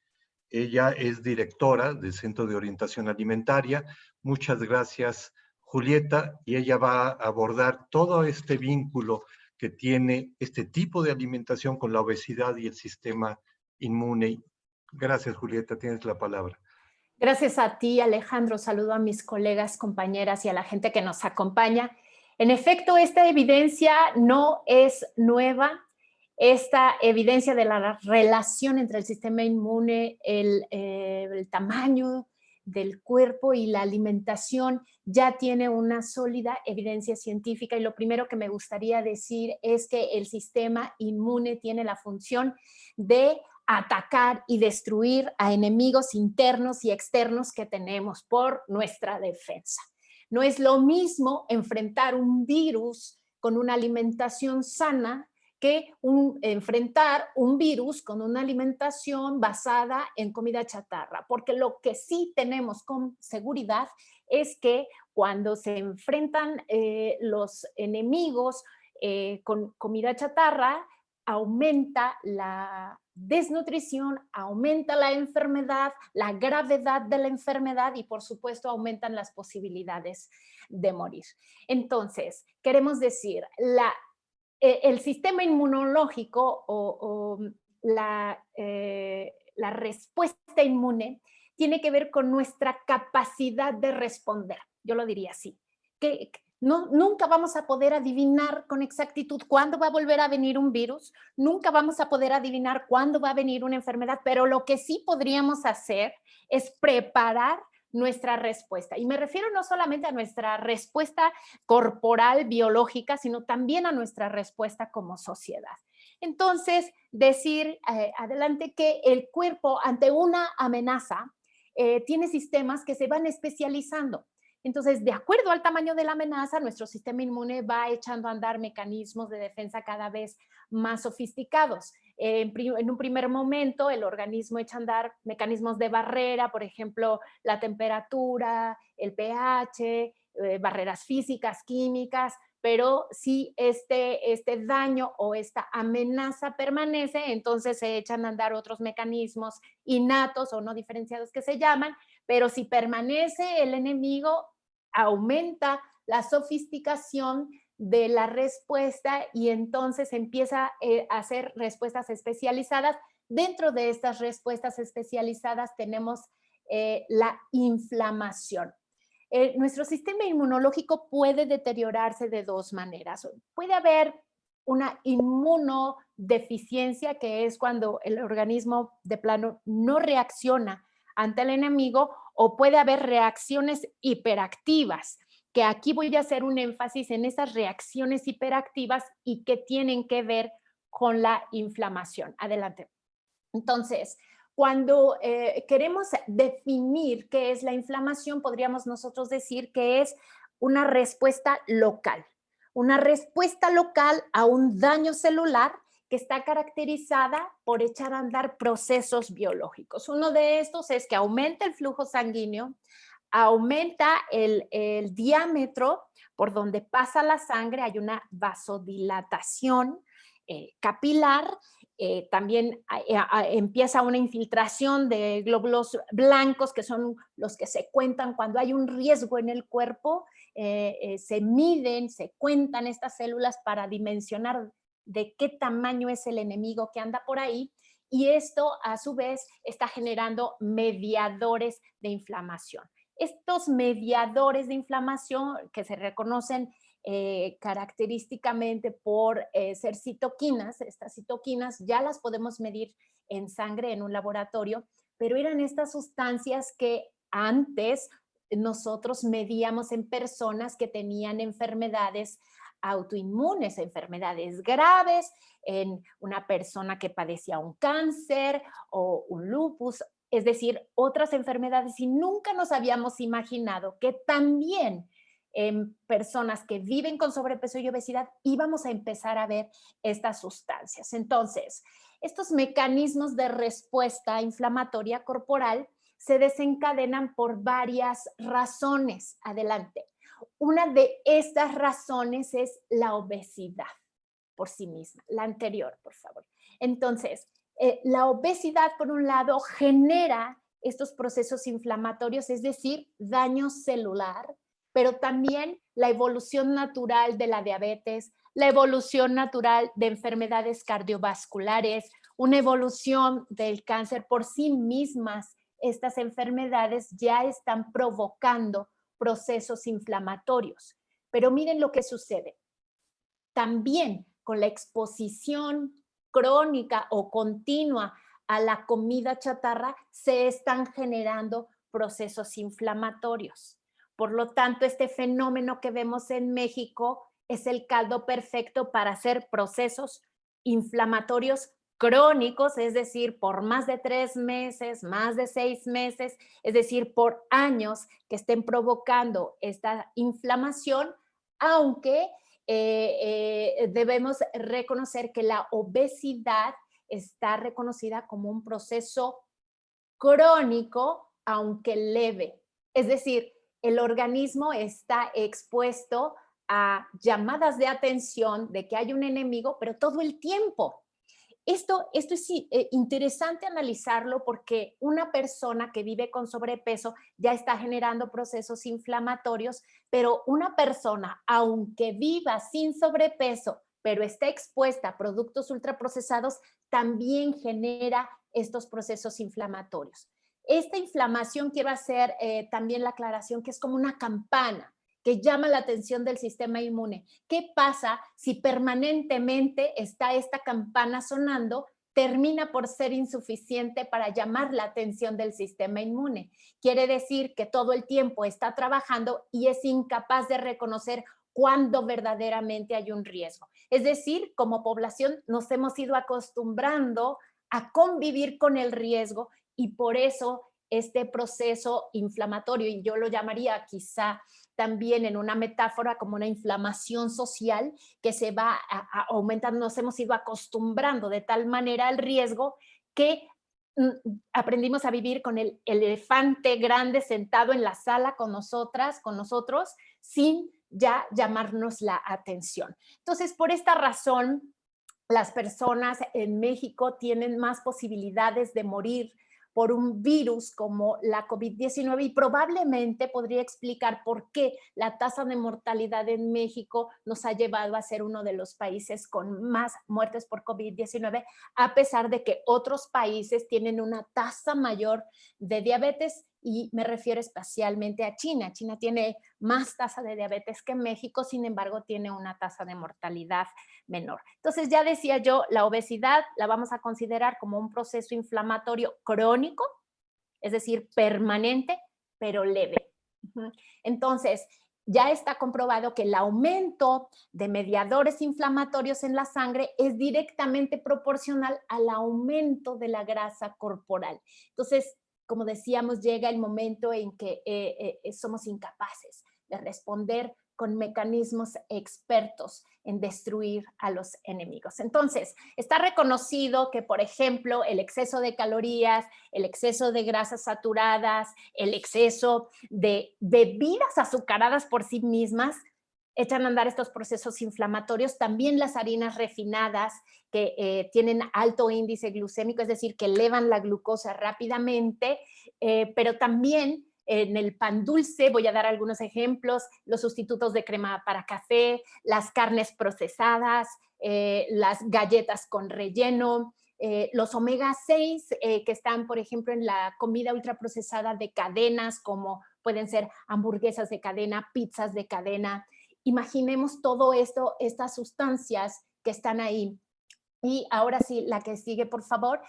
Ella es directora del Centro de Orientación Alimentaria. Muchas gracias, Julieta, y ella va a abordar todo este vínculo que tiene este tipo de alimentación con la obesidad y el sistema inmune. Gracias, Julieta, tienes la palabra. Gracias a ti, Alejandro. Saludo a mis colegas, compañeras y a la gente que nos acompaña. En efecto, esta evidencia no es nueva. Esta evidencia de la relación entre el sistema inmune, el tamaño del cuerpo y la alimentación ya tiene una sólida evidencia científica, y lo primero que me gustaría decir es que el sistema inmune tiene la función de atacar y destruir a enemigos internos y externos que tenemos por nuestra defensa. No es lo mismo enfrentar un virus con una alimentación sana que enfrentar un virus con una alimentación basada en comida chatarra, porque lo que sí tenemos con seguridad es que cuando se enfrentan los enemigos con comida chatarra, aumenta la desnutrición, aumenta la enfermedad, la gravedad de la enfermedad y, por supuesto, aumentan las posibilidades de morir. Entonces, queremos decir, el sistema inmunológico o la respuesta inmune tiene que ver con nuestra capacidad de responder. Yo lo diría así. Nunca vamos a poder adivinar con exactitud cuándo va a volver a venir un virus, nunca vamos a poder adivinar cuándo va a venir una enfermedad, pero lo que sí podríamos hacer es preparar nuestra respuesta. Y me refiero no solamente a nuestra respuesta corporal, biológica, sino también a nuestra respuesta como sociedad. Entonces, decir adelante que el cuerpo ante una amenaza tiene sistemas que se van especializando. Entonces, de acuerdo al tamaño de la amenaza, nuestro sistema inmune va echando a andar mecanismos de defensa cada vez más sofisticados. En un primer momento, el organismo echa a andar mecanismos de barrera, por ejemplo, la temperatura, el pH, barreras físicas, químicas, pero si este daño o esta amenaza permanece, entonces se echan a andar otros mecanismos innatos o no diferenciados que se llaman, pero si permanece el enemigo, aumenta la sofisticación de la respuesta y entonces empieza a hacer respuestas especializadas. Dentro de estas respuestas especializadas tenemos la inflamación. Nuestro sistema inmunológico puede deteriorarse de dos maneras. Puede haber una inmunodeficiencia, que es cuando el organismo de plano no reacciona ante el enemigo, o puede haber reacciones hiperactivas, que aquí voy a hacer un énfasis en esas reacciones hiperactivas y que tienen que ver con la inflamación. Adelante. Entonces, cuando queremos definir qué es la inflamación, podríamos nosotros decir que es una respuesta local a un daño celular que está caracterizada por echar a andar procesos biológicos. Uno de estos es que aumenta el flujo sanguíneo, aumenta el diámetro por donde pasa la sangre, hay una vasodilatación capilar, también empieza una infiltración de glóbulos blancos, que son los que se cuentan cuando hay un riesgo en el cuerpo, se miden, se cuentan estas células para dimensionar de qué tamaño es el enemigo que anda por ahí, y esto a su vez está generando mediadores de inflamación. Estos mediadores de inflamación que se reconocen característicamente por ser citoquinas, estas citoquinas ya las podemos medir en sangre en un laboratorio, pero eran estas sustancias que antes nosotros medíamos en personas que tenían enfermedades autoinmunes, enfermedades graves, en una persona que padecía un cáncer o un lupus, es decir, otras enfermedades, y nunca nos habíamos imaginado que también en personas que viven con sobrepeso y obesidad íbamos a empezar a ver estas sustancias. Entonces, estos mecanismos de respuesta inflamatoria corporal se desencadenan por varias razones. Adelante. Una de estas razones es la obesidad por sí misma. La anterior, por favor. Entonces, la obesidad, por un lado, genera estos procesos inflamatorios, es decir, daño celular, pero también la evolución natural de la diabetes, la evolución natural de enfermedades cardiovasculares, una evolución del cáncer por sí mismas. Estas enfermedades ya están provocando procesos inflamatorios. Pero miren lo que sucede. También con la exposición crónica o continua a la comida chatarra se están generando procesos inflamatorios. Por lo tanto, este fenómeno que vemos en México es el caldo perfecto para hacer procesos inflamatorios crónicos, es decir, por más de 3 meses, más de 6 meses, es decir, por años que estén provocando esta inflamación, aunque debemos reconocer que la obesidad está reconocida como un proceso crónico, aunque leve. Es decir, el organismo está expuesto a llamadas de atención de que hay un enemigo, pero todo el tiempo. Esto es interesante analizarlo porque una persona que vive con sobrepeso ya está generando procesos inflamatorios, pero una persona, aunque viva sin sobrepeso, pero está expuesta a productos ultraprocesados, también genera estos procesos inflamatorios. Esta inflamación, quiero hacer también la aclaración que es como una campana que llama la atención del sistema inmune. ¿Qué pasa si permanentemente está esta campana sonando termina por ser insuficiente para llamar la atención del sistema inmune. Quiere decir que todo el tiempo está trabajando y es incapaz de reconocer cuándo verdaderamente hay un riesgo. Es decir, como población nos hemos ido acostumbrando a convivir con el riesgo y por eso este proceso inflamatorio, y yo lo llamaría quizá también en una metáfora como una inflamación social que se va aumentando, nos hemos ido acostumbrando de tal manera al riesgo que aprendimos a vivir con el elefante grande sentado en la sala con nosotros, sin ya llamarnos la atención. Entonces, por esta razón, las personas en México tienen más posibilidades de morir por un virus como la COVID-19 y probablemente podría explicar por qué la tasa de mortalidad en México nos ha llevado a ser uno de los países con más muertes por COVID-19, a pesar de que otros países tienen una tasa mayor de diabetes y me refiero especialmente a China. China tiene más tasa de diabetes que México, sin embargo, tiene una tasa de mortalidad menor. Entonces, ya decía yo, la obesidad la vamos a considerar como un proceso inflamatorio crónico, es decir, permanente, pero leve. Entonces, ya está comprobado que el aumento de mediadores inflamatorios en la sangre es directamente proporcional al aumento de la grasa corporal. Entonces, como decíamos, llega el momento en que somos incapaces de responder con mecanismos expertos en destruir a los enemigos. Entonces, está reconocido que, por ejemplo, el exceso de calorías, el exceso de grasas saturadas, el exceso de bebidas azucaradas por sí mismas, echan a andar estos procesos inflamatorios. También las harinas refinadas que tienen alto índice glucémico, es decir, que elevan la glucosa rápidamente, pero también en el pan dulce, voy a dar algunos ejemplos, los sustitutos de crema para café, las carnes procesadas, las galletas con relleno, los omega 6 que están, por ejemplo, en la comida ultraprocesada de cadenas, como pueden ser hamburguesas de cadena, pizzas de cadena. Imaginemos todo esto, estas sustancias que están ahí. Y ahora sí, la que sigue, por favor,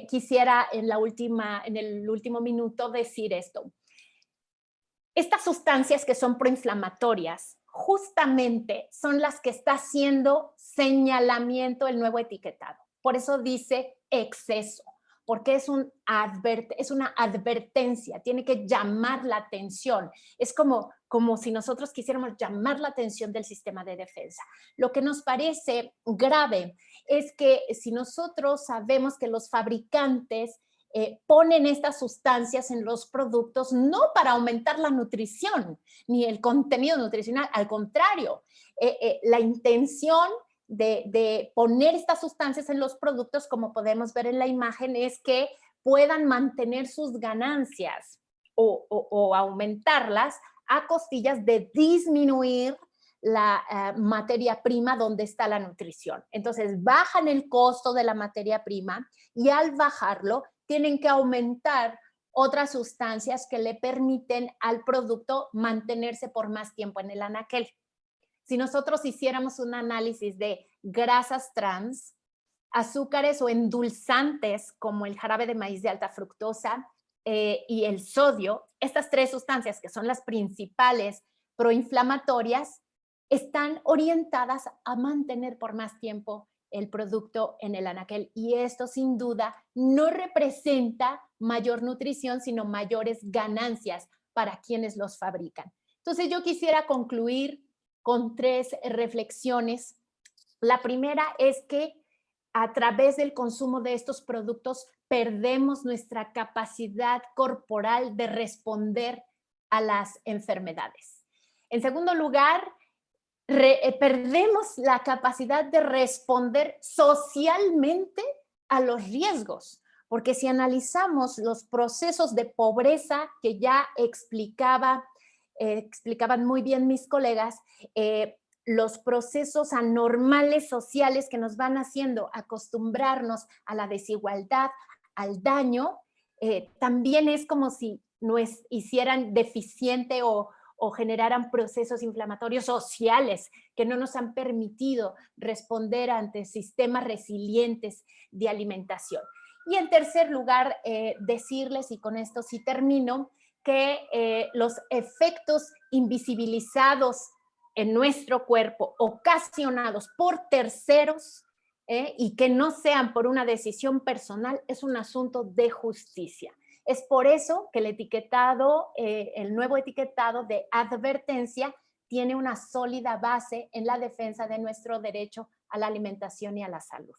quisiera en el último minuto decir esto. Estas sustancias que son proinflamatorias justamente son las que está haciendo señalamiento el nuevo etiquetado. Por eso dice exceso, porque es una advertencia, tiene que llamar la atención. Es como si nosotros quisiéramos llamar la atención del sistema de defensa. Lo que nos parece grave es que si nosotros sabemos que los fabricantes ponen estas sustancias en los productos no para aumentar la nutrición ni el contenido nutricional, al contrario, la intención de poner estas sustancias en los productos, como podemos ver en la imagen, es que puedan mantener sus ganancias o aumentarlas a costillas de disminuir la materia prima donde está la nutrición. Entonces bajan el costo de la materia prima y al bajarlo tienen que aumentar otras sustancias que le permiten al producto mantenerse por más tiempo en el anaquel. Si nosotros hiciéramos un análisis de grasas trans, azúcares o endulzantes como el jarabe de maíz de alta fructosa y el sodio, estas tres sustancias que son las principales proinflamatorias, están orientadas a mantener por más tiempo el producto en el anaquel y esto sin duda no representa mayor nutrición, sino mayores ganancias para quienes los fabrican. Entonces yo quisiera concluir con tres reflexiones. La primera es que a través del consumo de estos productos perdemos nuestra capacidad corporal de responder a las enfermedades. En segundo lugar, perdemos la capacidad de responder socialmente a los riesgos, porque si analizamos los procesos de pobreza que ya explicaban muy bien mis colegas, los procesos anormales sociales que nos van haciendo acostumbrarnos a la desigualdad, al daño, también es como si nos hicieran deficiente o o generaran procesos inflamatorios sociales que no nos han permitido responder ante sistemas resilientes de alimentación. Y en tercer lugar, decirles, y con esto sí termino, que los efectos invisibilizados en nuestro cuerpo, ocasionados por terceros, y que no sean por una decisión personal, es un asunto de justicia. Es por eso que el etiquetado, el nuevo etiquetado de advertencia tiene una sólida base en la defensa de nuestro derecho a la alimentación y a la salud.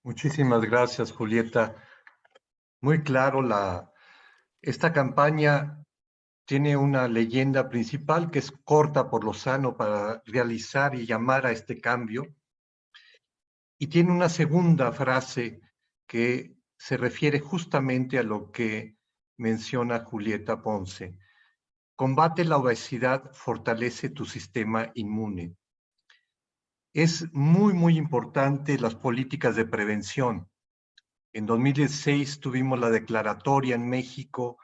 Muchísimas gracias, Julieta. Muy claro, esta campaña tiene una leyenda principal que es corta por lo sano para realizar y llamar a este cambio. Y tiene una segunda frase que se refiere justamente a lo que menciona Julieta Ponce. Combate la obesidad, fortalece tu sistema inmune. Es muy importante las políticas de prevención. En 2016 tuvimos la declaratoria en México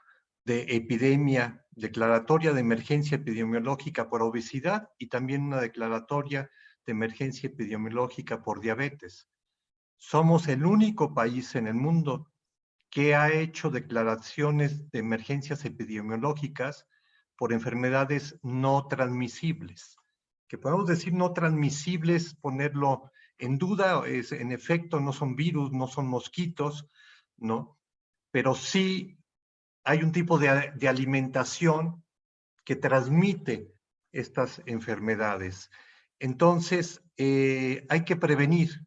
de epidemia, declaratoria de emergencia epidemiológica por obesidad y también una declaratoria de emergencia epidemiológica por diabetes. Somos el único país en el mundo que ha hecho declaraciones de emergencias epidemiológicas por enfermedades no transmisibles. Que podemos decir no transmisibles, ponerlo en duda, en efecto no son virus, no son mosquitos, ¿no? Pero sí hay un tipo de alimentación que transmite estas enfermedades. Entonces, hay que prevenir.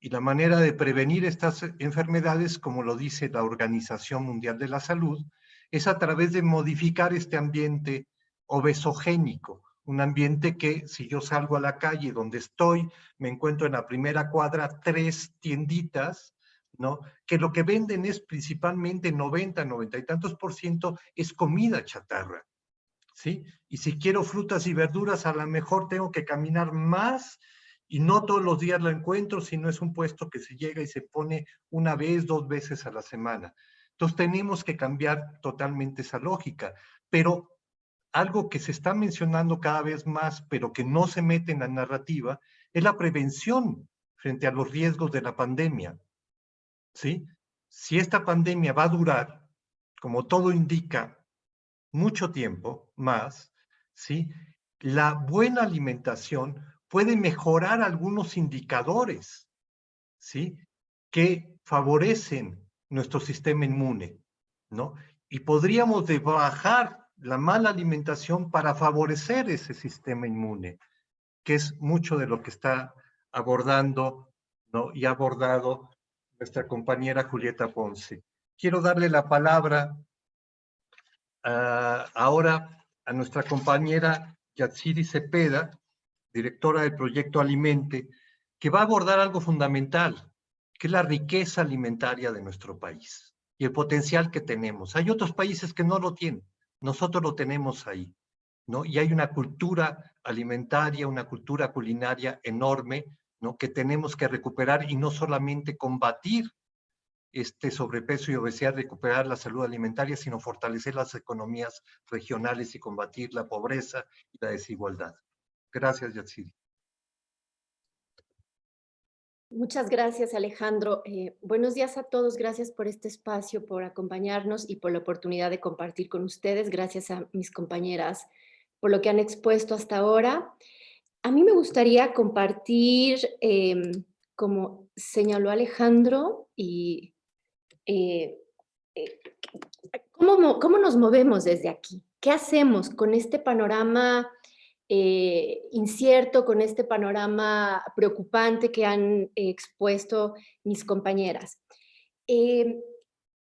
Y la manera de prevenir estas enfermedades, como lo dice la Organización Mundial de la Salud, es a través de modificar este ambiente obesogénico, un ambiente que si yo salgo a la calle donde estoy, me encuentro en la primera cuadra 3 tienditas, ¿no? Que lo que venden es principalmente 90 y tantos % es comida chatarra, ¿sí? Y si quiero frutas y verduras, a lo mejor tengo que caminar más y no todos los días lo encuentro, sino es un puesto que se llega y se pone una vez, 2 veces a la semana. Entonces tenemos que cambiar totalmente esa lógica, pero algo que se está mencionando cada vez más, pero que no se mete en la narrativa, es la prevención frente a los riesgos de la pandemia, ¿sí? Si esta pandemia va a durar, como todo indica, mucho tiempo más, ¿sí? La buena alimentación puede mejorar algunos indicadores, ¿sí? Que favorecen nuestro sistema inmune, ¿no? Y podríamos bajar la mala alimentación para favorecer ese sistema inmune, que es mucho de lo que está abordando, ¿no? Y ha abordado nuestra compañera Julieta Ponce. Quiero darle la palabra ahora a nuestra compañera Yatsiri Cepeda, directora del proyecto Alimente, que va a abordar algo fundamental, que es la riqueza alimentaria de nuestro país y el potencial que tenemos. Hay otros países que no lo tienen, nosotros lo tenemos ahí, ¿no? Y hay una cultura alimentaria, una cultura culinaria enorme, ¿no? Que tenemos que recuperar y no solamente combatir este sobrepeso y obesidad, recuperar la salud alimentaria, sino fortalecer las economías regionales y combatir la pobreza y la desigualdad. Gracias, Yatsiri. Muchas gracias, Alejandro. Buenos días a todos. Gracias por este espacio, por acompañarnos y por la oportunidad de compartir con ustedes. Gracias a mis compañeras por lo que han expuesto hasta ahora. A mí me gustaría compartir, como señaló Alejandro, y ¿cómo nos movemos desde aquí? ¿Qué hacemos con este panorama incierto, con este panorama preocupante que han expuesto mis compañeras?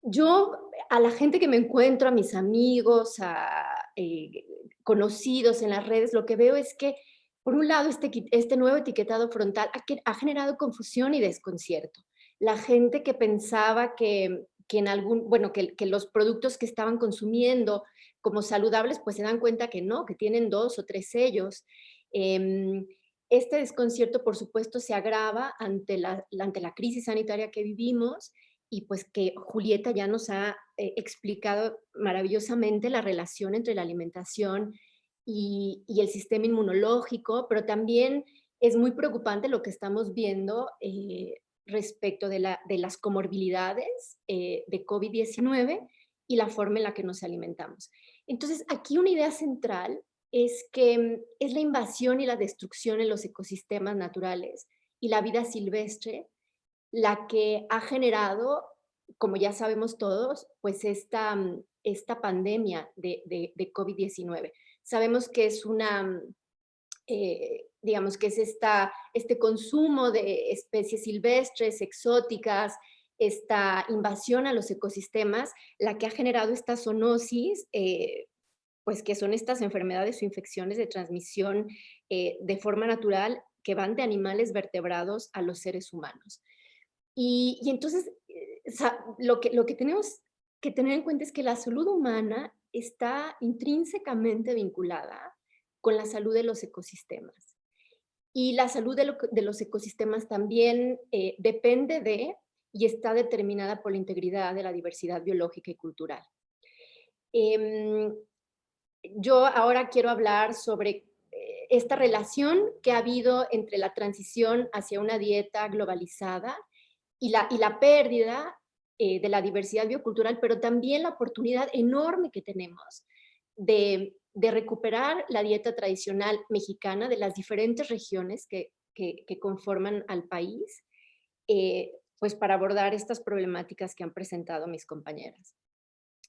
Yo, a la gente que me encuentro, a mis amigos, a conocidos en las redes, lo que veo es que, por un lado, este nuevo etiquetado frontal ha generado confusión y desconcierto. La gente que pensaba que los productos que estaban consumiendo como saludables, pues se dan cuenta que no, que tienen 2 o 3 sellos. Este desconcierto, por supuesto, se agrava ante la crisis sanitaria que vivimos y pues que Julieta ya nos ha explicado maravillosamente la relación entre la alimentación y el sistema inmunológico, pero también es muy preocupante lo que estamos viendo respecto de las comorbilidades de COVID-19 y la forma en la que nos alimentamos. Entonces, aquí una idea central es que es la invasión y la destrucción en los ecosistemas naturales y la vida silvestre la que ha generado, como ya sabemos todos, pues esta pandemia de COVID-19. Sabemos que es digamos que es este consumo de especies silvestres, exóticas, esta invasión a los ecosistemas, la que ha generado esta zoonosis, pues que son estas enfermedades o infecciones de transmisión de forma natural que van de animales vertebrados a los seres humanos. Y entonces, lo que tenemos que tener en cuenta es que la salud humana está intrínsecamente vinculada con la salud de los ecosistemas. Y la salud de los ecosistemas también depende de y está determinada por la integridad de la diversidad biológica y cultural. Yo ahora quiero hablar sobre esta relación que ha habido entre la transición hacia una dieta globalizada y la pérdida de la diversidad biocultural, pero también la oportunidad enorme que tenemos de recuperar la dieta tradicional mexicana de las diferentes regiones que conforman al país, pues para abordar estas problemáticas que han presentado mis compañeras.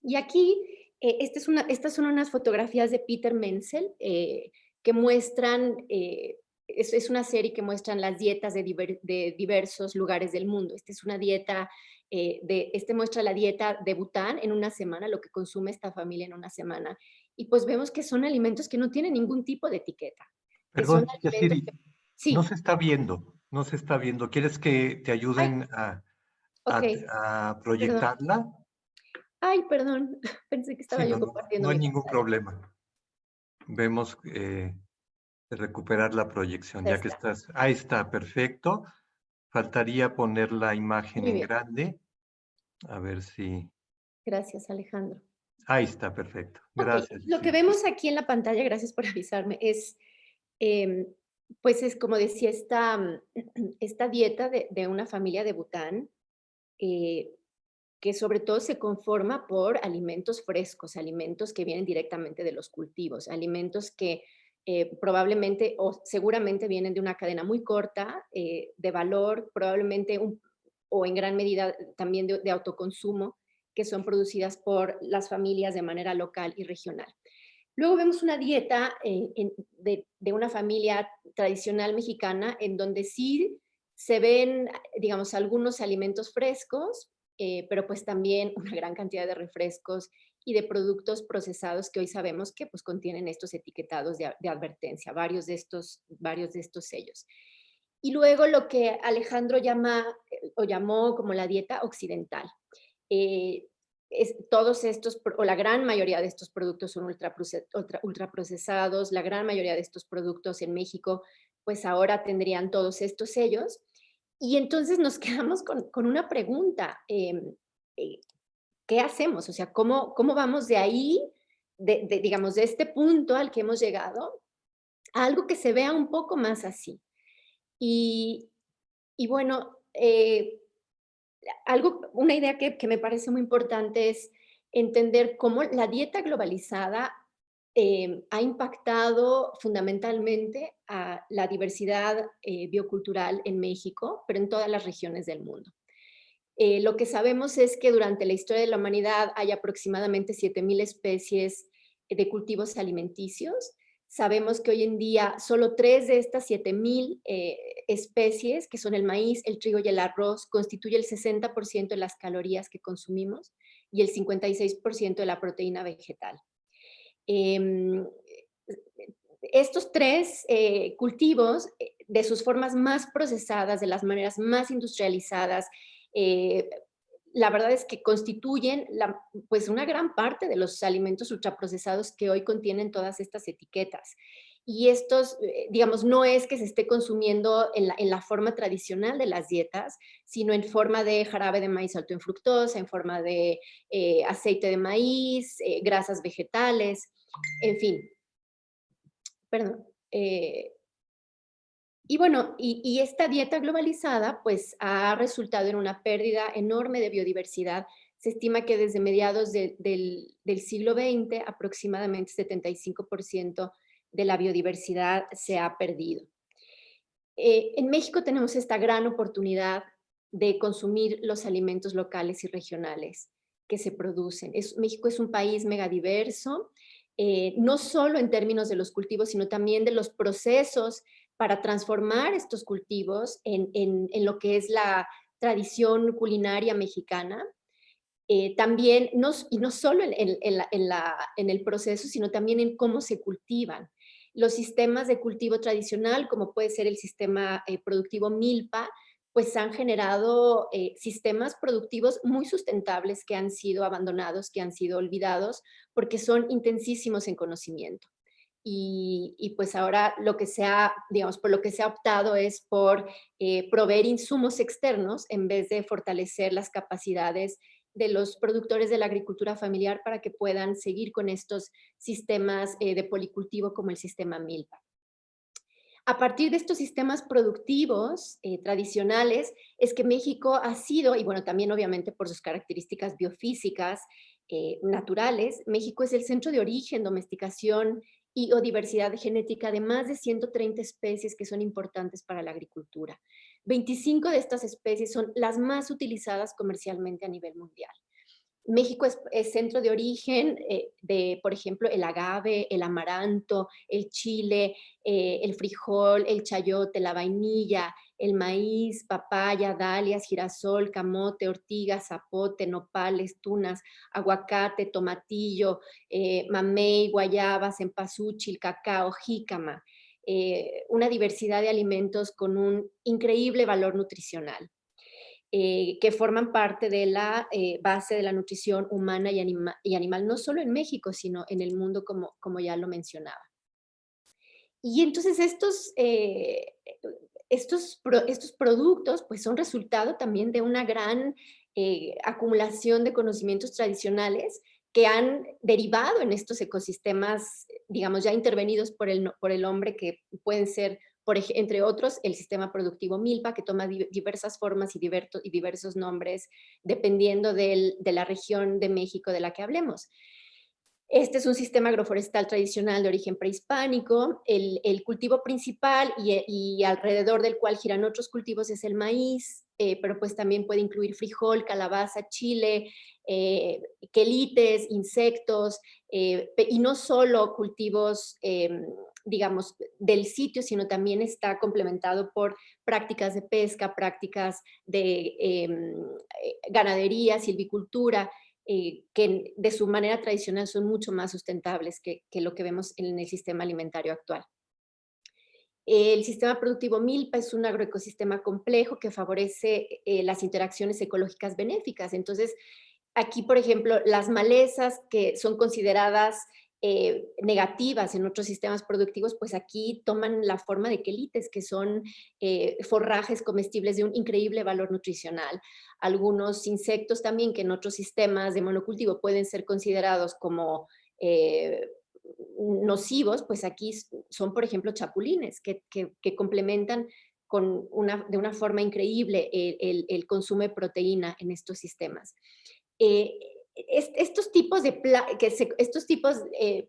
Y aquí, estas son unas fotografías de Peter Menzel que muestran, es una serie que muestran las dietas de diversos lugares del mundo. Esta es una dieta, muestra la dieta de Bután en una semana, lo que consume esta familia en una semana. Y pues vemos que son alimentos que no tienen ningún tipo de etiqueta. Perdón, Yasiri, sí. no se está viendo, no se está viendo. ¿Quieres que te ayuden Okay. a proyectarla? Perdón. Ay, perdón, pensé que estaba Sí, yo compartiendo. no hay mi ningún pantalla. problema. Vemos de recuperar la proyección, ya que Está. estás. Ahí está, perfecto. Faltaría poner la imagen Muy en bien. grande. A ver si. Gracias, Alejandro. Ahí está, perfecto. Okay. Gracias. Lo que vemos aquí en la pantalla, gracias por avisarme, es, pues es como decía, esta dieta de una familia de Bután, que sobre todo se conforma por alimentos frescos, alimentos que vienen directamente de los cultivos, alimentos que probablemente o seguramente vienen de una cadena muy corta de valor, probablemente o en gran medida también de autoconsumo, que son producidas por las familias de manera local y regional. Luego vemos una dieta de una familia tradicional mexicana en donde sí se ven, digamos, algunos alimentos frescos, pero pues también una gran cantidad de refrescos y de productos procesados que hoy sabemos que pues contienen estos etiquetados de advertencia, varios de estos sellos. Y luego lo que Alejandro o llamó como la dieta occidental. Todos estos, o la gran mayoría de estos productos son ultraprocesados, la gran mayoría de estos productos en México pues ahora tendrían todos estos sellos. Y entonces nos quedamos con una pregunta, ¿qué hacemos? O sea, ¿cómo vamos de ahí, digamos, de este punto al que hemos llegado, a algo que se vea un poco más así? Y bueno, una idea que me parece muy importante es entender cómo la dieta globalizada ha impactado fundamentalmente a la diversidad biocultural en México, pero en todas las regiones del mundo. Lo que sabemos es que durante la historia de la humanidad hay aproximadamente 7,000 especies de cultivos alimenticios. Sabemos que hoy en día solo 3 de estas 7,000 especies, que son el maíz, el trigo y el arroz, constituye el 60% de las calorías que consumimos y el 56% de la proteína vegetal. Estos 3 cultivos, de sus formas más procesadas, de las maneras más industrializadas, la verdad es que constituyen pues una gran parte de los alimentos ultraprocesados que hoy contienen todas estas etiquetas. y estos, digamos, no es que se esté consumiendo en la forma tradicional de las dietas, sino en forma de jarabe de maíz alto en fructosa, en forma de aceite de maíz, grasas vegetales, en fin. Perdón. Y bueno, y esta dieta globalizada pues ha resultado en una pérdida enorme de biodiversidad. Se estima que desde mediados del siglo XX aproximadamente 75% de la biodiversidad se ha perdido. En México tenemos esta gran oportunidad de consumir los alimentos locales y regionales que se producen. México es un país megadiverso, no solo en términos de los cultivos, sino también de los procesos para transformar estos cultivos en lo que es la tradición culinaria mexicana. También, y no solo en el proceso, sino también en cómo se cultivan. Los sistemas de cultivo tradicional, como puede ser el sistema productivo milpa, pues han generado sistemas productivos muy sustentables que han sido abandonados, que han sido olvidados, porque son intensísimos en conocimiento. Y pues ahora lo que se ha, digamos, por lo que se ha optado es por proveer insumos externos en vez de fortalecer las capacidades de los productores de la agricultura familiar para que puedan seguir con estos sistemas de policultivo como el sistema milpa. A partir de estos sistemas productivos tradicionales es que México ha sido, y bueno, también obviamente por sus características biofísicas naturales, México es el centro de origen, domesticación y o diversidad genética de más de 130 especies que son importantes para la agricultura. 25 de estas especies son las más utilizadas comercialmente a nivel mundial. México es centro de origen de, por ejemplo, el agave, el amaranto, el chile, el frijol, el chayote, la vainilla, el maíz, papaya, dalias, girasol, camote, ortiga, zapote, nopales, tunas, aguacate, tomatillo, mamey, guayaba, cempasúchil, cacao, jícama. Una diversidad de alimentos con un increíble valor nutricional. Que forman parte de la base de la nutrición humana y animal, no solo en México, sino en el mundo, como ya lo mencionaba. Y entonces estos productos pues, son resultado también de una gran acumulación de conocimientos tradicionales que han derivado en estos ecosistemas, digamos, ya intervenidos por el hombre, que pueden ser, entre otros, el sistema productivo milpa, que toma diversas formas y diversos nombres, dependiendo de la región de México de la que hablemos. Este es un sistema agroforestal tradicional de origen prehispánico. El cultivo principal y alrededor del cual giran otros cultivos es el maíz, pero pues también puede incluir frijol, calabaza, chile, quelites, insectos, y no solo cultivos, digamos, del sitio, sino también está complementado por prácticas de pesca, prácticas de ganadería, silvicultura, que de su manera tradicional son mucho más sustentables que lo que vemos en el sistema alimentario actual. El sistema productivo milpa es un agroecosistema complejo que favorece las interacciones ecológicas benéficas. Entonces, aquí, por ejemplo, las malezas que son consideradas negativas en otros sistemas productivos, pues aquí toman la forma de quelites, que son forrajes comestibles de un increíble valor nutricional. Algunos insectos también que en otros sistemas de monocultivo pueden ser considerados como nocivos, pues aquí son, por ejemplo, chapulines, que complementan de una forma increíble el consumo de proteína en estos sistemas.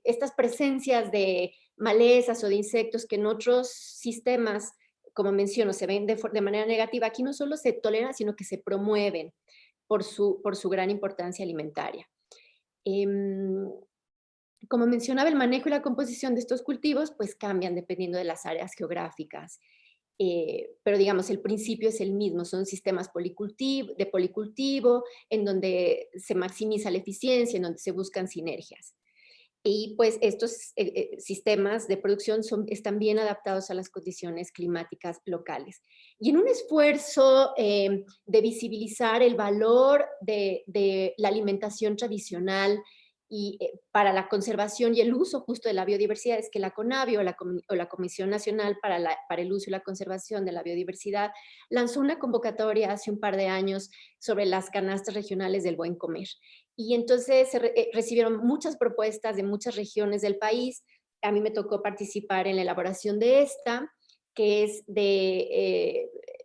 Estas presencias de malezas o de insectos que en otros sistemas, como menciono, se ven de manera negativa, aquí no solo se toleran, sino que se promueven por su gran importancia alimentaria. Como mencionaba, el manejo y la composición de estos cultivos pues cambian dependiendo de las áreas geográficas. Pero digamos, el principio es el mismo, son sistemas de policultivo, en donde se maximiza la eficiencia, en donde se buscan sinergias. Y pues estos sistemas de producción están bien adaptados a las condiciones climáticas locales. Y en un esfuerzo de visibilizar el valor de la alimentación tradicional y para la conservación y el uso justo de la biodiversidad es que la CONABIO o la Comisión Nacional para el Uso y la Conservación de la Biodiversidad lanzó una convocatoria hace un par de años sobre las canastas regionales del buen comer. Y entonces recibieron muchas propuestas de muchas regiones del país. A mí me tocó participar en la elaboración de esta, que es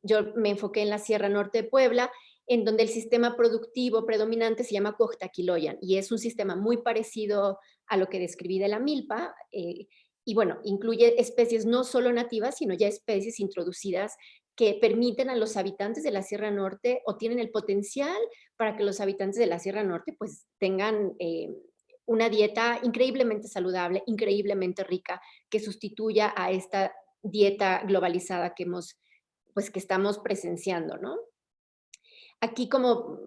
yo me enfoqué en la Sierra Norte de Puebla, en donde el sistema productivo predominante se llama Cuaujtaquiloyan, y es un sistema muy parecido a lo que describí de la milpa, y bueno, incluye especies no solo nativas, sino ya especies introducidas que permiten a los habitantes de la Sierra Norte, o tienen el potencial para que los habitantes de la Sierra Norte pues tengan una dieta increíblemente saludable, increíblemente rica, que sustituya a esta dieta globalizada que estamos presenciando, ¿no? Aquí, como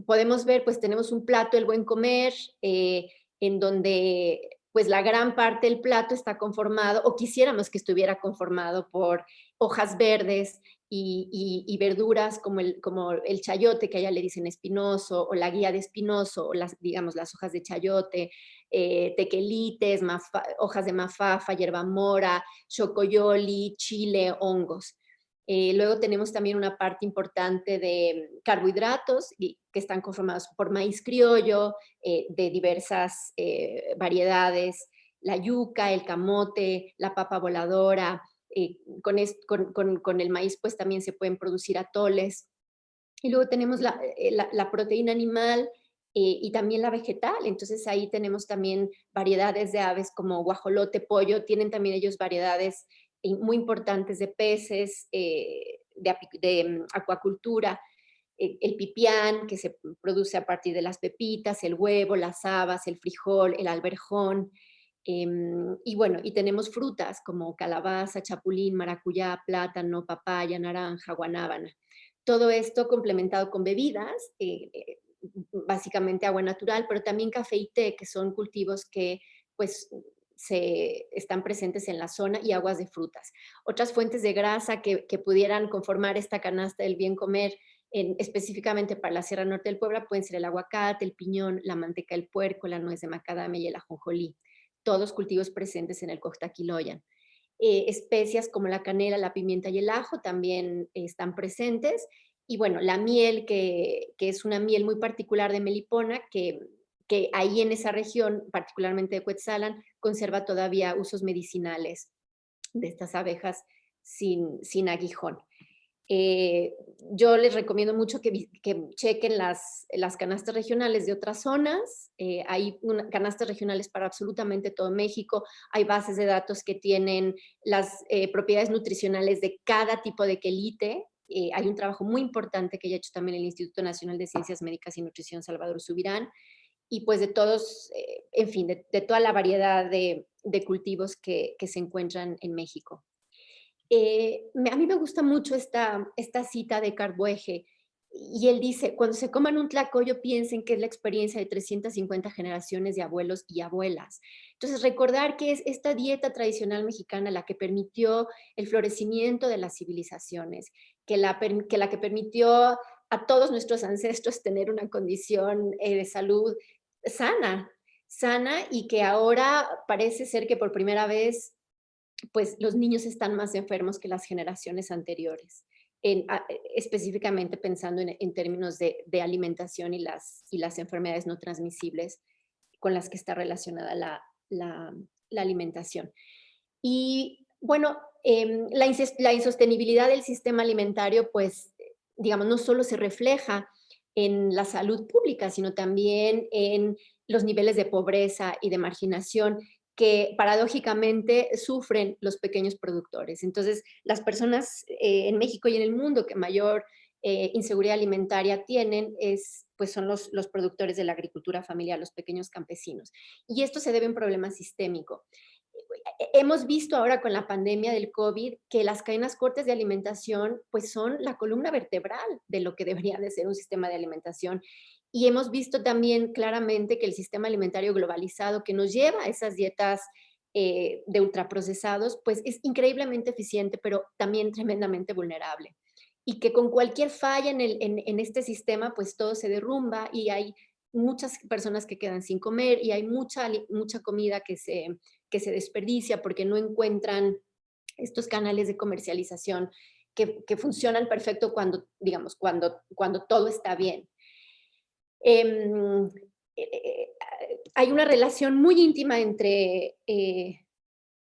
podemos ver, pues tenemos un plato, el buen comer, en donde pues la gran parte del plato está conformado, o quisiéramos que estuviera conformado, por hojas verdes y verduras como el chayote, que allá le dicen espinoso, o la guía de espinoso, o digamos las hojas de chayote, tequelites, hojas de mafafa, hierba mora, chocoyoli, chile, hongos. Luego tenemos también una parte importante de carbohidratos que están conformados por maíz criollo, de diversas variedades, la yuca, el camote, la papa voladora. Con el maíz pues también se pueden producir atoles. Y luego tenemos la proteína animal y también la vegetal. Entonces ahí tenemos también variedades de aves como guajolote, pollo. Tienen también ellos variedades muy importantes de peces, de acuacultura, el pipián, que se produce a partir de las pepitas, el huevo, las habas, el frijol, el alberjón. Y bueno, y tenemos frutas como calabaza, chapulín, maracuyá, plátano, papaya, naranja, guanábana. Todo esto complementado con bebidas, básicamente agua natural, pero también café y té, que son cultivos que pues están presentes en la zona, y aguas de frutas. Otras fuentes de grasa que pudieran conformar esta canasta del bien comer, específicamente para la Sierra Norte del Puebla, pueden ser el aguacate, el piñón, la manteca del puerco, la nuez de macadamia y el ajonjolí. Todos cultivos presentes en el Cuaujtaquiloyan. Especias como la canela, la pimienta y el ajo también están presentes. Y bueno, la miel, que es una miel muy particular de Melipona, que ahí en esa región, particularmente de Cuetzalan, conserva todavía usos medicinales de estas abejas sin aguijón. Yo les recomiendo mucho que chequen las canastas regionales de otras zonas. Hay canastas regionales para absolutamente todo México. Hay bases de datos que tienen las propiedades nutricionales de cada tipo de quelite. Hay un trabajo muy importante que ya ha hecho también el Instituto Nacional de Ciencias Médicas y Nutrición Salvador Subirán, y pues de todos, en fin, de toda la variedad de cultivos que se encuentran en México. A mí me gusta mucho esta cita de Carbueje, y él dice: cuando se coman un tlacoyo, piensen que es la experiencia de 350 generaciones de abuelos y abuelas. Entonces, recordar que es esta dieta tradicional mexicana la que permitió el florecimiento de las civilizaciones, que la que permitió a todos nuestros ancestros tener una condición de salud sana, y que ahora parece ser que por primera vez pues los niños están más enfermos que las generaciones anteriores, específicamente pensando en términos de alimentación y las enfermedades no transmisibles con las que está relacionada la alimentación. Y bueno, la insostenibilidad del sistema alimentario, pues, digamos, no solo se refleja en la salud pública, sino también en los niveles de pobreza y de marginación que paradójicamente sufren los pequeños productores. Entonces, las personas en México y en el mundo que mayor inseguridad alimentaria tienen pues son los productores de la agricultura familiar, los pequeños campesinos. Y esto se debe a un problema sistémico. Hemos visto ahora con la pandemia del COVID que las cadenas cortas de alimentación pues son la columna vertebral de lo que debería de ser un sistema de alimentación. Y hemos visto también claramente que el sistema alimentario globalizado que nos lleva a esas dietas de ultraprocesados, pues es increíblemente eficiente, pero también tremendamente vulnerable. Y que con cualquier falla en este sistema, pues todo se derrumba, y hay muchas personas que quedan sin comer y hay mucha comida que se desperdicia porque no encuentran estos canales de comercialización que funcionan perfecto cuando, digamos, cuando todo está bien. Hay una relación muy íntima entre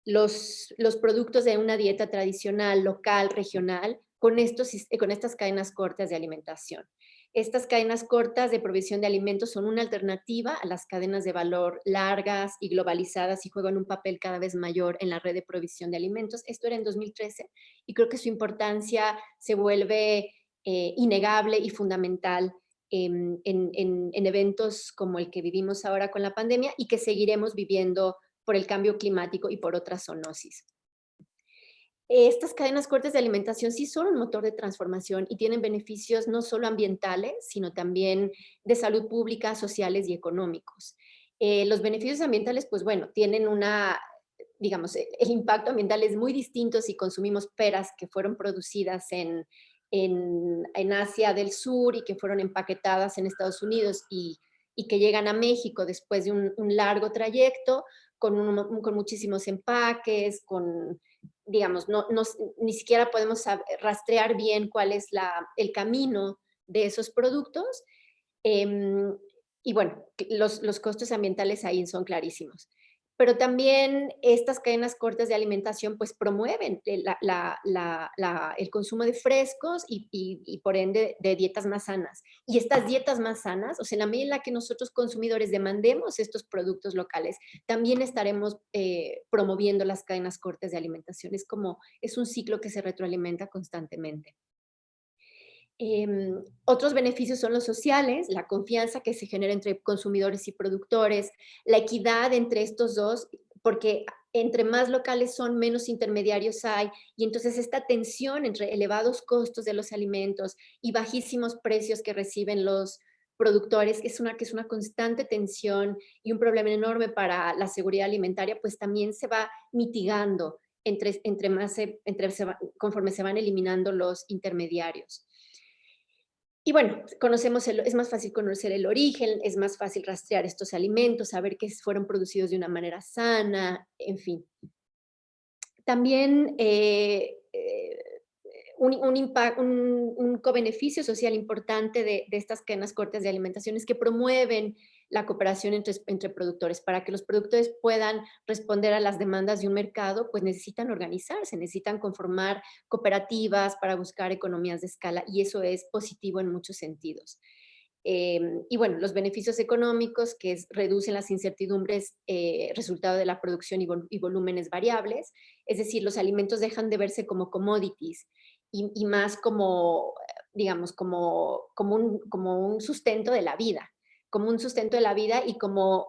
los productos de una dieta tradicional, local, regional, con estas cadenas cortas de alimentación. Estas cadenas cortas de provisión de alimentos son una alternativa a las cadenas de valor largas y globalizadas y juegan un papel cada vez mayor en la red de provisión de alimentos. Esto era en 2013 y creo que su importancia se vuelve innegable y fundamental en eventos como el que vivimos ahora con la pandemia y que seguiremos viviendo por el cambio climático y por otras zoonosis. Estas cadenas cortas de alimentación sí son un motor de transformación y tienen beneficios no solo ambientales, sino también de salud pública, sociales y económicos. Los beneficios ambientales, pues bueno, tienen digamos, el impacto ambiental es muy distinto si consumimos peras que fueron producidas en Asia del Sur y que fueron empaquetadas en Estados Unidos y que llegan a México después de un largo trayecto, con muchísimos empaques, digamos, ni siquiera podemos rastrear bien cuál es el camino de esos productos. Y bueno, los costos ambientales ahí son clarísimos. Pero también estas cadenas cortas de alimentación pues promueven el consumo de frescos y por ende de dietas más sanas. Y estas dietas más sanas, o sea, en la medida en la que nosotros consumidores demandemos estos productos locales, también estaremos promoviendo las cadenas cortas de alimentación. Es un ciclo que se retroalimenta constantemente. Otros beneficios son los sociales, la confianza que se genera entre consumidores y productores, la equidad entre estos dos, porque entre más locales son, menos intermediarios hay, y entonces esta tensión entre elevados costos de los alimentos y bajísimos precios que reciben los productores, que es una constante tensión y un problema enorme para la seguridad alimentaria, pues también se va mitigando conforme se van eliminando los intermediarios. Y bueno, es más fácil conocer el origen, es más fácil rastrear estos alimentos, saber que fueron producidos de una manera sana, en fin. También un cobeneficio social importante de estas cadenas cortas de alimentación es que promueven la cooperación entre productores. Para que los productores puedan responder a las demandas de un mercado, pues necesitan organizarse, necesitan conformar cooperativas para buscar economías de escala, y eso es positivo en muchos sentidos. Y bueno, los beneficios económicos que reducen las incertidumbres resultado de la producción y volúmenes variables, es decir, los alimentos dejan de verse como commodities y más como, digamos, como un sustento de la vida, y como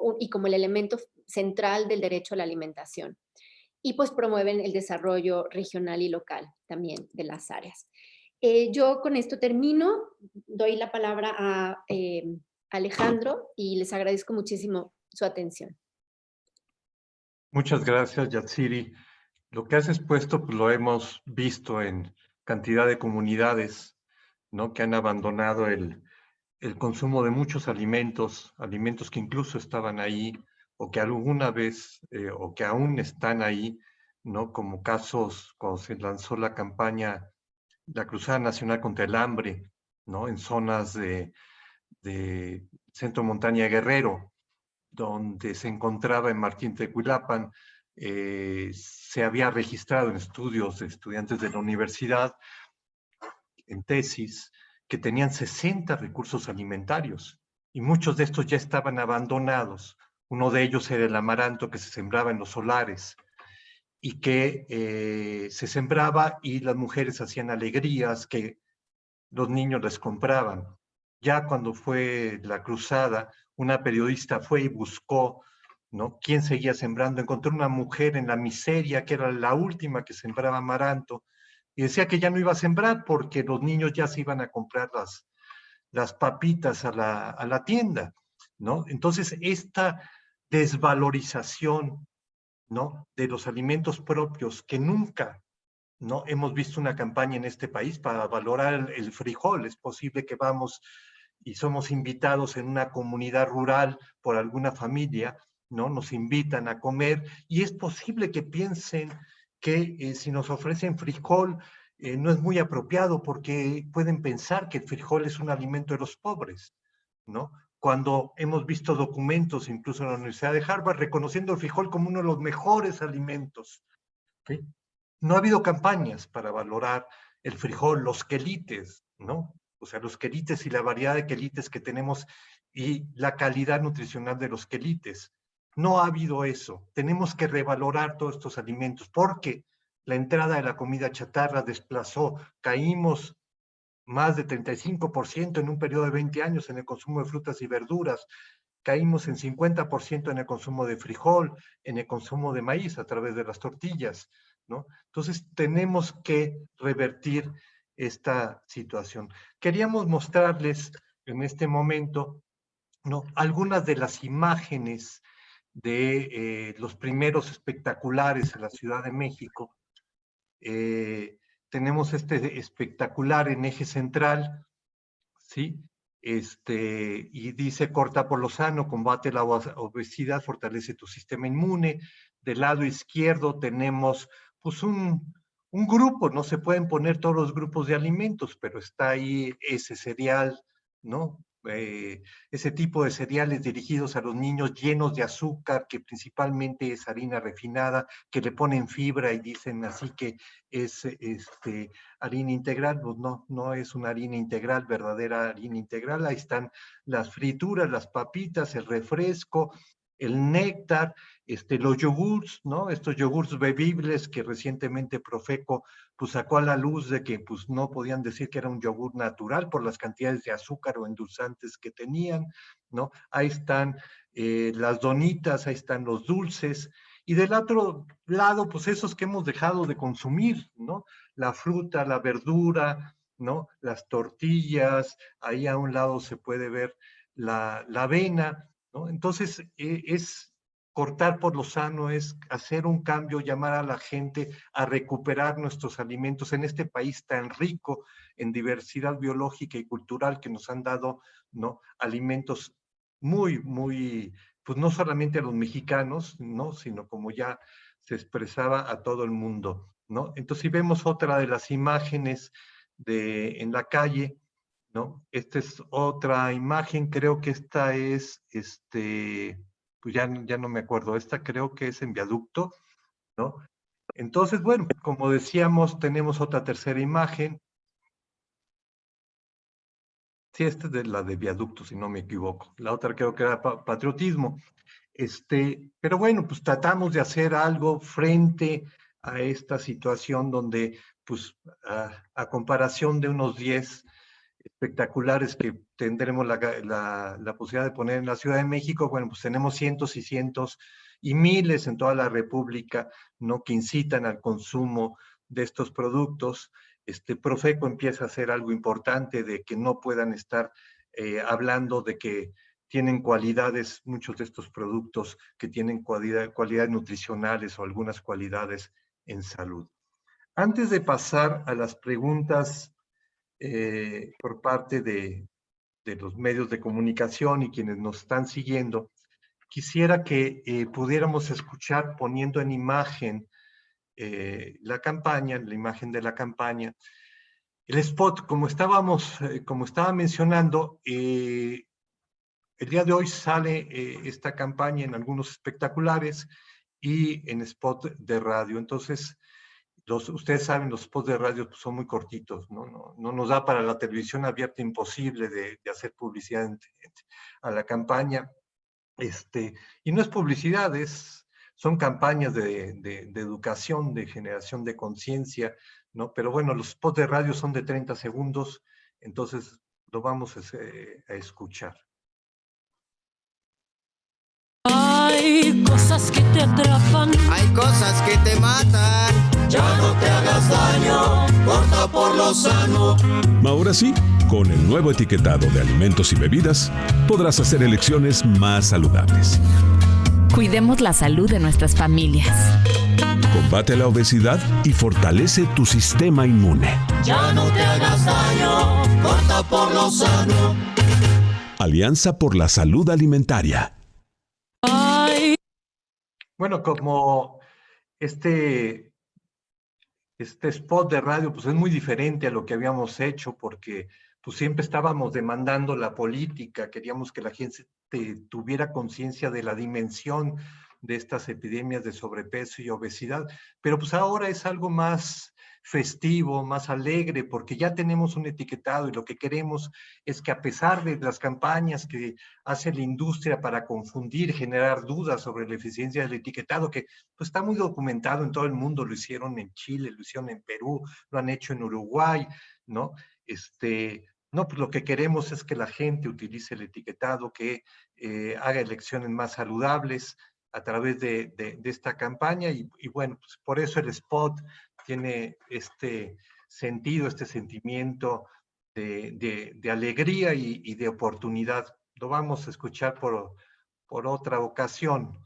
el elemento central del derecho a la alimentación. Y pues promueven el desarrollo regional y local también de las áreas. Yo con esto termino, doy la palabra a Alejandro y les agradezco muchísimo su atención. Muchas gracias, Yatsiri. Lo que has expuesto pues, lo hemos visto en cantidad de comunidades, ¿no? Que han abandonado el consumo de muchos alimentos que incluso estaban ahí o que alguna vez o que aún están ahí, ¿no? Como casos cuando se lanzó la campaña, la Cruzada Nacional contra el Hambre, ¿no? En zonas de Centro Montaña Guerrero, donde se encontraba en Martín Tecuilapan, se había registrado en estudios de estudiantes de la universidad, en tesis, que tenían 60 recursos alimentarios y muchos de estos ya estaban abandonados. Uno de ellos era el amaranto que se sembraba en los solares y que se sembraba y las mujeres hacían alegrías que los niños les compraban. Ya cuando fue la cruzada, una periodista fue y buscó, ¿no? ¿Quién seguía sembrando? Encontró una mujer en la miseria que era la última que sembraba amaranto y decía que ya no iba a sembrar porque los niños ya se iban a comprar las papitas a la tienda, ¿no? Entonces, esta desvalorización, ¿no? De los alimentos propios que nunca, ¿no? Hemos visto una campaña en este país para valorar el frijol. Es posible que vamos y somos invitados en una comunidad rural por alguna familia, ¿no? Nos invitan a comer y es posible que piensen que si nos ofrecen frijol no es muy apropiado porque pueden pensar que el frijol es un alimento de los pobres, ¿no? Cuando hemos visto documentos, incluso en la Universidad de Harvard, reconociendo el frijol como uno de los mejores alimentos, ¿sí? No ha habido campañas para valorar el frijol, los quelites, ¿no? O sea, los quelites y la variedad de quelites que tenemos y la calidad nutricional de los quelites. No ha habido eso. Tenemos que revalorar todos estos alimentos porque la entrada de la comida chatarra desplazó, caímos más de 35% en un periodo de 20 años en el consumo de frutas y verduras, caímos en 50% en el consumo de frijol, en el consumo de maíz a través de las tortillas, ¿no? Entonces tenemos que revertir esta situación. Queríamos mostrarles en este momento, ¿no?, algunas de las imágenes de los primeros espectaculares en la Ciudad de México. Tenemos este espectacular en eje central, ¿sí? Y dice: corta por lo sano, combate la obesidad, fortalece tu sistema inmune. Del lado izquierdo tenemos pues un grupo, no se pueden poner todos los grupos de alimentos, pero está ahí ese cereal, ¿no? Ese tipo de cereales dirigidos a los niños, llenos de azúcar, que principalmente es harina refinada, que le ponen fibra y dicen así que es harina integral. Pues no es una harina integral, verdadera harina integral. Ahí están las frituras, las papitas, el refresco, el néctar, los yogurts, ¿no? Estos yogurts bebibles que recientemente Profeco pues sacó a la luz de que pues no podían decir que era un yogur natural por las cantidades de azúcar o endulzantes que tenían, ¿no? Ahí están las donitas, ahí están los dulces, y del otro lado pues esos que hemos dejado de consumir, ¿no? La fruta, la verdura, ¿no? Las tortillas, ahí a un lado se puede ver la avena, ¿no? Entonces, es cortar por lo sano, es hacer un cambio, llamar a la gente a recuperar nuestros alimentos en este país tan rico en diversidad biológica y cultural que nos han dado, ¿no?, alimentos muy, muy, pues no solamente a los mexicanos, ¿no?, sino como ya se expresaba a todo el mundo, ¿no? Entonces, si vemos otra de las imágenes en la calle, ¿no? Esta es otra imagen, creo que esta es, pues ya no me acuerdo, esta creo que es en Viaducto, ¿no? Entonces, bueno, como decíamos, tenemos otra tercera imagen. Sí, esta es de la de Viaducto, si no me equivoco. La otra creo que era patriotismo. Pero bueno, pues tratamos de hacer algo frente a esta situación donde, pues, a comparación de unos 10 espectaculares que tendremos la posibilidad de poner en la Ciudad de México, bueno, pues tenemos cientos y cientos y miles en toda la República, ¿no?, que incitan al consumo de estos productos. Profeco empieza a hacer algo importante de que no puedan estar hablando de que tienen cualidades, muchos de estos productos que tienen cualidades nutricionales o algunas cualidades en salud. Antes de pasar a las preguntas por parte de los medios de comunicación y quienes nos están siguiendo, quisiera que pudiéramos escuchar poniendo en imagen la campaña, la imagen de la campaña, el spot, como estaba mencionando, el día de hoy sale esta campaña en algunos espectaculares y en spot de radio. Entonces, ustedes saben, los spots de radio pues, son muy cortitos, ¿no? No nos da para la televisión abierta, imposible de hacer publicidad a la campaña. Y no es publicidad, son campañas de educación, de generación de conciencia, ¿no? Pero bueno, los spots de radio son de 30 segundos, entonces lo vamos a escuchar. Hay cosas que te atrapan, hay cosas que te matan. Ya no te hagas daño, corta por lo sano. Ahora sí, con el nuevo etiquetado de alimentos y bebidas, podrás hacer elecciones más saludables. Cuidemos la salud de nuestras familias. Combate la obesidad y fortalece tu sistema inmune. Ya no te hagas daño, corta por lo sano. Alianza por la Salud Alimentaria. Bueno, como este spot de radio pues es muy diferente a lo que habíamos hecho porque pues siempre estábamos demandando la política, queríamos que la gente tuviera conciencia de la dimensión de estas epidemias de sobrepeso y obesidad, pero pues ahora es algo más festivo, más alegre, porque ya tenemos un etiquetado y lo que queremos es que a pesar de las campañas que hace la industria para confundir, generar dudas sobre la eficiencia del etiquetado, que pues está muy documentado en todo el mundo, lo hicieron en Chile, lo hicieron en Perú, lo han hecho en Uruguay, ¿no? No, pues lo que queremos es que la gente utilice el etiquetado, que haga elecciones más saludables a través de esta campaña y bueno, pues por eso el spot tiene este sentido, este sentimiento de alegría y de oportunidad. Lo vamos a escuchar por otra ocasión.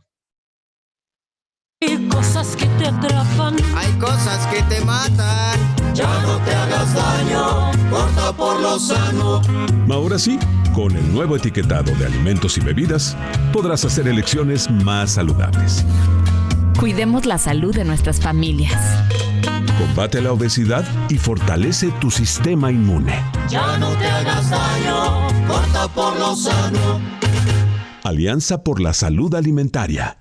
Hay cosas que te atrapan, Hay cosas que te matan. ya no te hagas daño, corta por lo sano. Ahora sí, con el nuevo etiquetado de alimentos y bebidas, podrás hacer elecciones más saludables. Cuidemos la salud de nuestras familias. Combate la obesidad y fortalece tu sistema inmune. Ya no te hagas daño, corta por lo sano. Alianza por la Salud Alimentaria.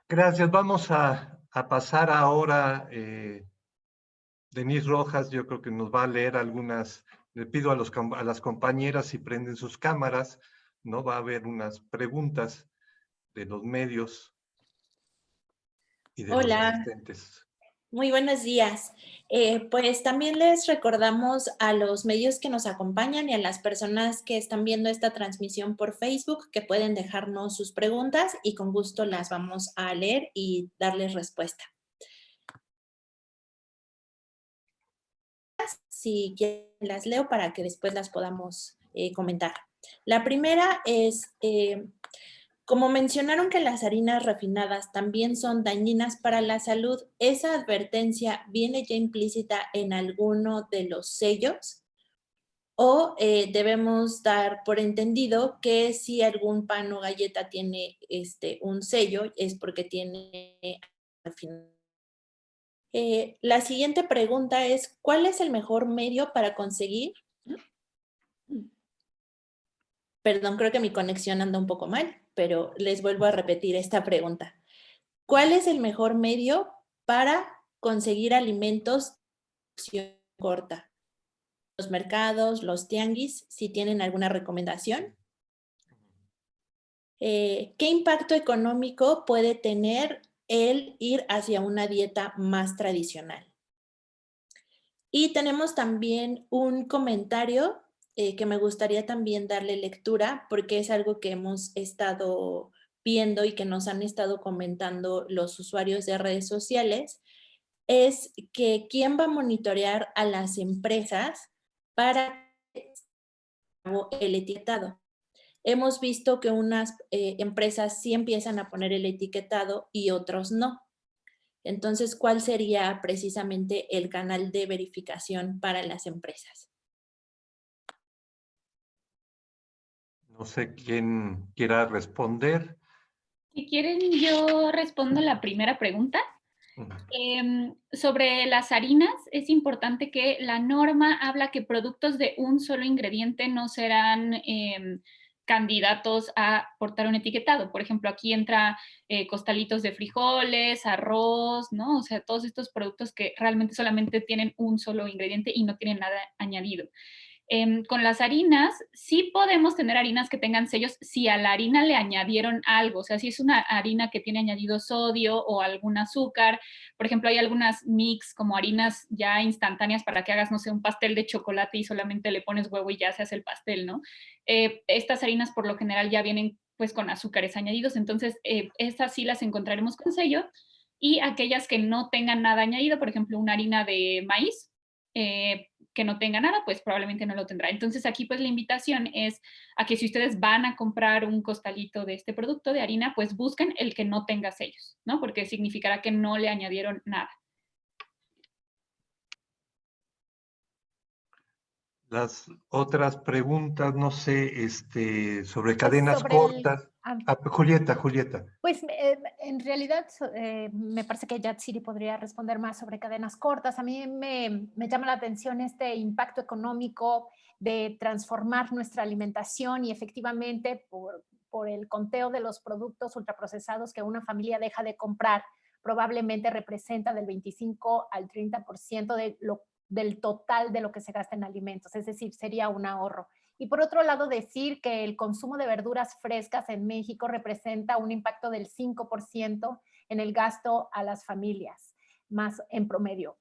Gracias. Vamos a pasar ahora, Denise Rojas, yo creo que nos va a leer algunas, le pido a las compañeras si prenden sus cámaras, ¿no? Va a haber unas preguntas de los medios y de los asistentes. Muy buenos días. Pues también les recordamos a los medios que nos acompañan y a las personas que están viendo esta transmisión por Facebook que pueden dejarnos sus preguntas y con gusto las vamos a leer y darles respuesta. Si quieren las leo para que después las podamos comentar. La primera es... como mencionaron que las harinas refinadas también son dañinas para la salud, ¿esa advertencia viene ya implícita en alguno de los sellos? ¿O debemos dar por entendido que si algún pan o galleta tiene un sello es porque tiene refinado? La siguiente pregunta es, ¿cuál es el mejor medio para conseguir? Perdón, creo que mi conexión anda un poco mal, pero les vuelvo a repetir esta pregunta. ¿Cuál es el mejor medio para conseguir alimentos de acción corta? Los mercados, los tianguis, si tienen alguna recomendación. ¿Qué impacto económico puede tener el ir hacia una dieta más tradicional? Y tenemos también un comentario que me gustaría también darle lectura porque es algo que hemos estado viendo y que nos han estado comentando los usuarios de redes sociales, es que quién va a monitorear a las empresas para el etiquetado. Hemos visto que unas empresas sí empiezan a poner el etiquetado y otros no. Entonces, ¿cuál sería precisamente el canal de verificación para las empresas? No sé quién quiera responder. Si quieren, yo respondo la primera pregunta. Sobre las harinas, es importante que la norma habla que productos de un solo ingrediente no serán candidatos a portar un etiquetado. Por ejemplo, aquí entra costalitos de frijoles, arroz, ¿no? O sea, todos estos productos que realmente solamente tienen un solo ingrediente y no tienen nada añadido. Con las harinas, sí podemos tener harinas que tengan sellos si a la harina le añadieron algo, o sea, si es una harina que tiene añadido sodio o algún azúcar. Por ejemplo, hay algunas mix como harinas ya instantáneas para que hagas, no sé, un pastel de chocolate y solamente le pones huevo y ya se hace el pastel, ¿no? Estas harinas por lo general ya vienen pues con azúcares añadidos, entonces estas sí las encontraremos con sello, y aquellas que no tengan nada añadido, por ejemplo, una harina de maíz, que no tenga nada, pues probablemente no lo tendrá. Entonces aquí pues la invitación es a que si ustedes van a comprar un costalito de este producto de harina, pues busquen el que no tenga sellos, ¿no? Porque significará que no le añadieron nada. Las otras preguntas, no sé, sobre cadenas sobre cortas. Julieta. Pues en realidad me parece que Yatsiri podría responder más sobre cadenas cortas. A mí me llama la atención este impacto económico de transformar nuestra alimentación y efectivamente por el conteo de los productos ultraprocesados que una familia deja de comprar, probablemente representa del 25 al 30% del total de lo que se gasta en alimentos, es decir, sería un ahorro. Y por otro lado, decir que el consumo de verduras frescas en México representa un impacto del 5% en el gasto a las familias, más en promedio.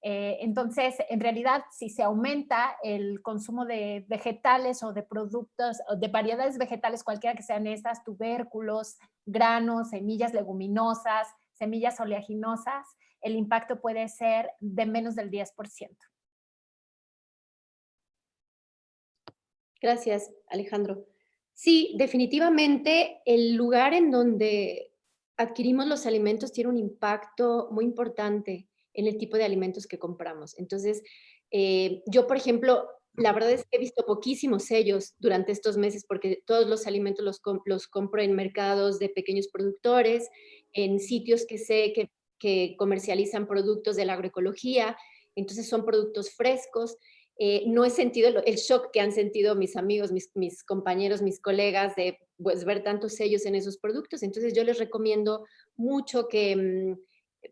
Entonces, en realidad, si se aumenta el consumo de vegetales o de productos, o de variedades vegetales, cualquiera que sean estas, tubérculos, granos, semillas leguminosas, semillas oleaginosas, el impacto puede ser de menos del 10%. Gracias, Alejandro. Sí, definitivamente el lugar en donde adquirimos los alimentos tiene un impacto muy importante en el tipo de alimentos que compramos. Entonces, yo, por ejemplo, la verdad es que he visto poquísimos sellos durante estos meses porque todos los alimentos los compro en mercados de pequeños productores, en sitios que sé que comercializan productos de la agroecología, entonces son productos frescos. No he sentido el shock que han sentido mis amigos, mis compañeros, mis colegas de pues, ver tantos sellos en esos productos. Entonces yo les recomiendo mucho que,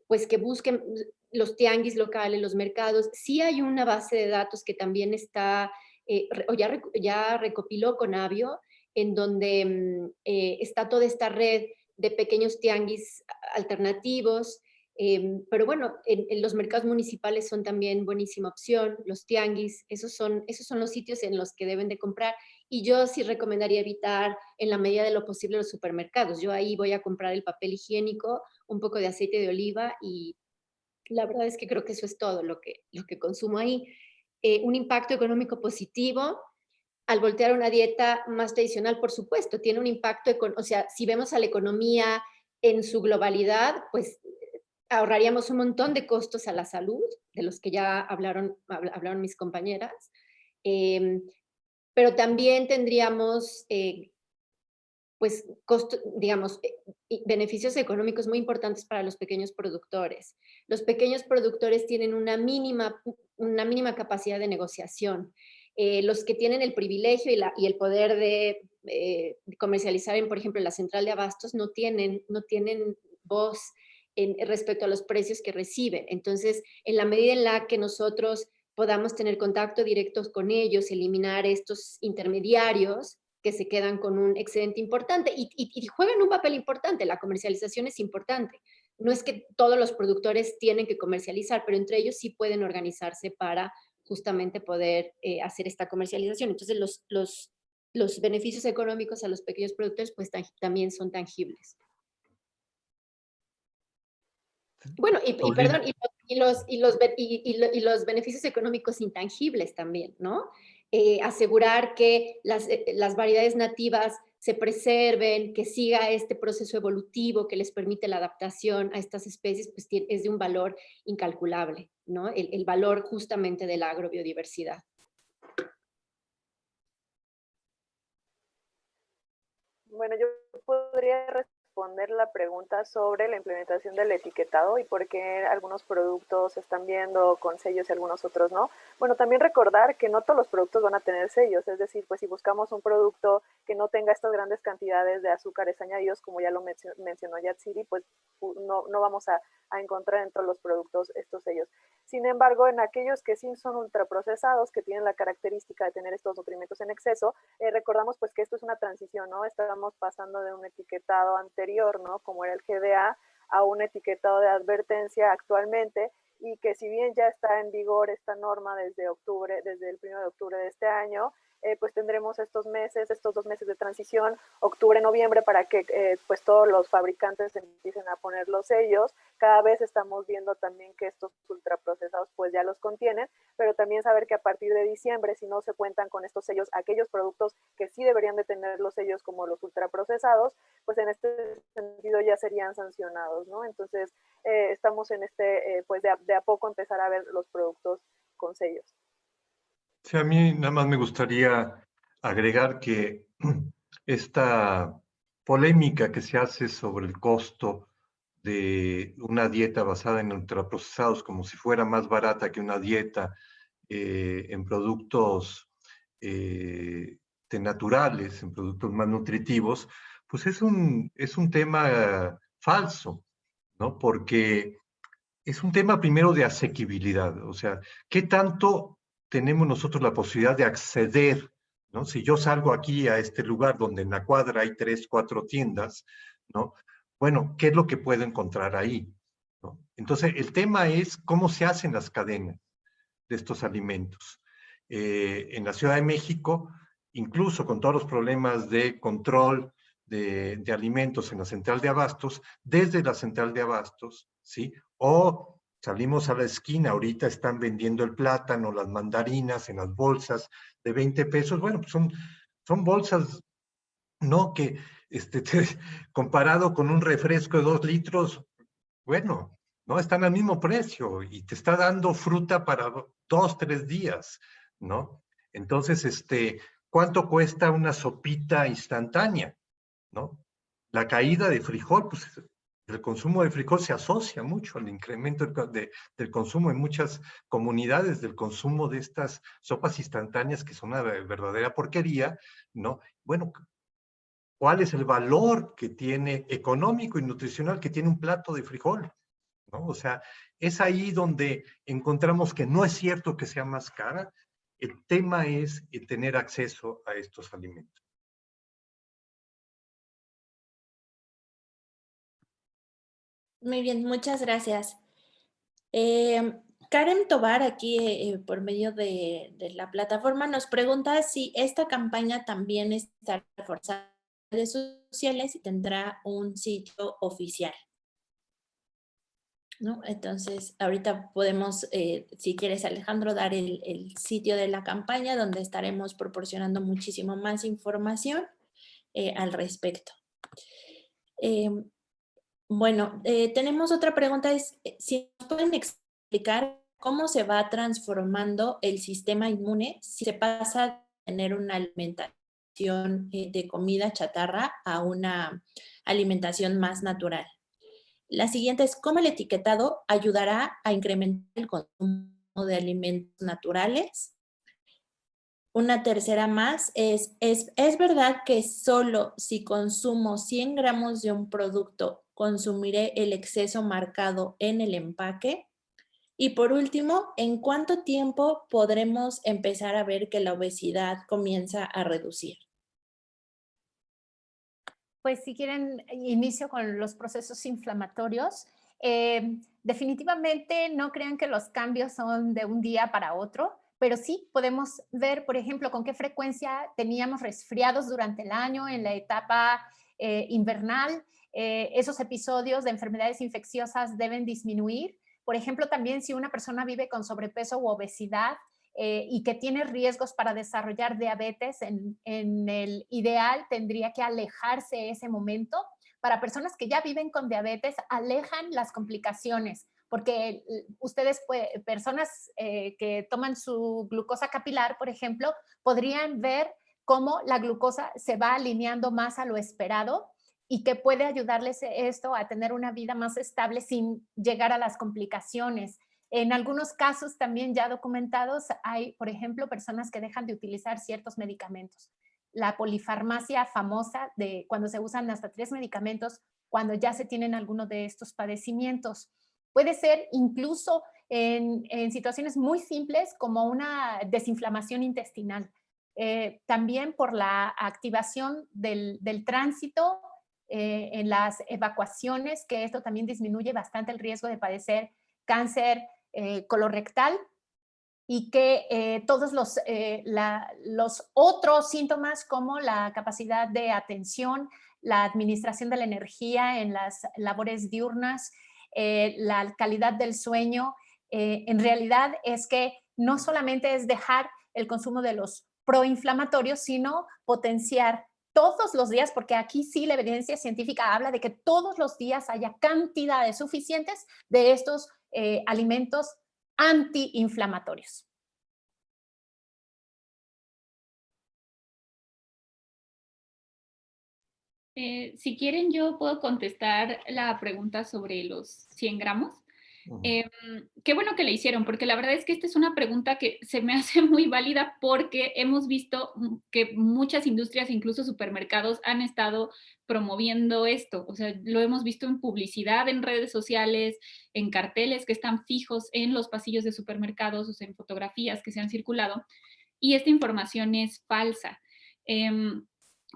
pues, que busquen los tianguis locales, los mercados. Sí hay una base de datos que también está, o ya recopiló Conavio, en donde está toda esta red de pequeños tianguis alternativos. Pero bueno, en los mercados municipales son también buenísima opción, los tianguis, esos son los sitios en los que deben de comprar. Y yo sí recomendaría evitar en la medida de lo posible los supermercados. Yo ahí voy a comprar el papel higiénico, un poco de aceite de oliva y la verdad es que creo que eso es todo lo que consumo ahí. Un impacto económico positivo al voltear una dieta más tradicional, por supuesto, tiene un impacto, o sea, si vemos a la economía en su globalidad, pues ahorraríamos un montón de costos a la salud, de los que ya hablaron mis compañeras, pero también tendríamos, pues, digamos, beneficios económicos muy importantes para los pequeños productores. Los pequeños productores tienen una mínima capacidad de negociación. Los que tienen el privilegio y el poder de comercializar, por ejemplo, en la central de abastos, no tienen voz respecto a los precios que reciben. Entonces, en la medida en la que nosotros podamos tener contacto directo con ellos, eliminar estos intermediarios que se quedan con un excedente importante y juegan un papel importante, la comercialización es importante. No es que todos los productores tienen que comercializar, pero entre ellos sí pueden organizarse para justamente poder hacer esta comercialización. Entonces, los beneficios económicos a los pequeños productores pues también son tangibles. Bueno, perdón, los beneficios económicos intangibles también, ¿no? Asegurar que las variedades nativas se preserven, que siga este proceso evolutivo que les permite la adaptación a estas especies, pues es de un valor incalculable, ¿no? El valor justamente de la agrobiodiversidad. Bueno, yo podría responder la pregunta sobre la implementación del etiquetado y por qué algunos productos se están viendo con sellos y algunos otros no. Bueno, también recordar que no todos los productos van a tener sellos, es decir, pues si buscamos un producto que no tenga estas grandes cantidades de azúcares añadidos, como ya lo mencionó Yatsiri, pues no vamos a encontrar en todos los productos estos sellos. Sin embargo, en aquellos que sí son ultraprocesados, que tienen la característica de tener estos nutrimentos en exceso, recordamos pues que esto es una transición, ¿no? Estamos pasando de un etiquetado anterior, ¿no? Como era el GDA, a un etiquetado de advertencia actualmente, y que si bien ya está en vigor esta norma desde el 1 de octubre de este año, pues tendremos estos 2 meses de transición, octubre, noviembre, para que pues todos los fabricantes empiecen a poner los sellos. Cada vez estamos viendo también que estos ultraprocesados pues ya los contienen, pero también saber que a partir de diciembre, si no se cuentan con estos sellos, aquellos productos que sí deberían de tener los sellos como los ultraprocesados, pues en este sentido ya serían sancionados, ¿no? Entonces estamos en pues de a poco empezar a ver los productos con sellos. Sí, a mí nada más me gustaría agregar que esta polémica que se hace sobre el costo de una dieta basada en ultraprocesados como si fuera más barata que una dieta en productos naturales, en productos más nutritivos, pues es un tema falso, ¿no? Porque es un tema primero de asequibilidad, o sea, ¿qué tanto tenemos nosotros la posibilidad de acceder, ¿no? Si yo salgo aquí a este lugar donde en la cuadra hay 3, 4 tiendas, ¿no? Bueno, ¿qué es lo que puedo encontrar ahí? ¿No? Entonces, el tema es cómo se hacen las cadenas de estos alimentos. En la Ciudad de México, incluso con todos los problemas de control de alimentos en la central de abastos, desde la central de abastos, ¿sí? O salimos a la esquina, ahorita están vendiendo el plátano, las mandarinas en las bolsas de 20 pesos. Bueno, pues son bolsas, ¿no? Que comparado con un refresco de 2 litros, bueno, ¿no? Están al mismo precio y te está dando fruta para 2, 3 días, ¿no? Entonces, ¿cuánto cuesta una sopita instantánea, ¿no? La caída de frijol, pues el consumo de frijol se asocia mucho al incremento del consumo en muchas comunidades, del consumo de estas sopas instantáneas que son una verdadera porquería, ¿no? Bueno, ¿cuál es el valor que tiene económico y nutricional que tiene un plato de frijol? ¿No? O sea, es ahí donde encontramos que no es cierto que sea más cara. El tema es el tener acceso a estos alimentos. Muy bien, muchas gracias. Karen Tobar, aquí por medio de la plataforma, nos pregunta si esta campaña también está reforzada en redes sociales y tendrá un sitio oficial, ¿no? Entonces, ahorita podemos, si quieres, Alejandro, dar el sitio de la campaña donde estaremos proporcionando muchísimo más información al respecto. Bueno, tenemos otra pregunta, es si nos pueden explicar cómo se va transformando el sistema inmune si se pasa de tener una alimentación de comida chatarra a una alimentación más natural. La siguiente es cómo el etiquetado ayudará a incrementar el consumo de alimentos naturales. Una tercera más es verdad que solo si consumo 100 gramos de un producto consumiré el exceso marcado en el empaque. Y por último, ¿en cuánto tiempo podremos empezar a ver que la obesidad comienza a reducir? Pues si quieren, inicio con los procesos inflamatorios. Definitivamente no crean que los cambios son de un día para otro, pero sí podemos ver, por ejemplo, con qué frecuencia teníamos resfriados durante el año en la etapa invernal. Esos episodios de enfermedades infecciosas deben disminuir. Por ejemplo, también si una persona vive con sobrepeso u obesidad, y que tiene riesgos para desarrollar diabetes, en el ideal tendría que alejarse ese momento. Para personas que ya viven con diabetes, alejan las complicaciones, porque ustedes, personas que toman su glucosa capilar, por ejemplo, podrían ver cómo la glucosa se va alineando más a lo esperado y que puede ayudarles esto a tener una vida más estable sin llegar a las complicaciones. En algunos casos también ya documentados hay, por ejemplo, personas que dejan de utilizar ciertos medicamentos. La polifarmacia famosa de cuando se usan hasta 3 medicamentos cuando ya se tienen alguno de estos padecimientos. Puede ser incluso en situaciones muy simples como una desinflamación intestinal. También por la activación del tránsito en las evacuaciones, que esto también disminuye bastante el riesgo de padecer cáncer colorectal, y que todos los otros síntomas como la capacidad de atención, la administración de la energía en las labores diurnas, la calidad del sueño, en realidad es que no solamente es dejar el consumo de los proinflamatorios, sino potenciar todos los días, porque aquí sí la evidencia científica habla de que todos los días haya cantidades suficientes de estos alimentos antiinflamatorios. Si quieren, yo puedo contestar la pregunta sobre los 100 gramos. Qué bueno que le hicieron, porque la verdad es que esta es una pregunta que se me hace muy válida porque hemos visto que muchas industrias, incluso supermercados, han estado promoviendo esto. O sea, lo hemos visto en publicidad, en redes sociales, en carteles que están fijos en los pasillos de supermercados, o sea, en fotografías que se han circulado, y esta información es falsa.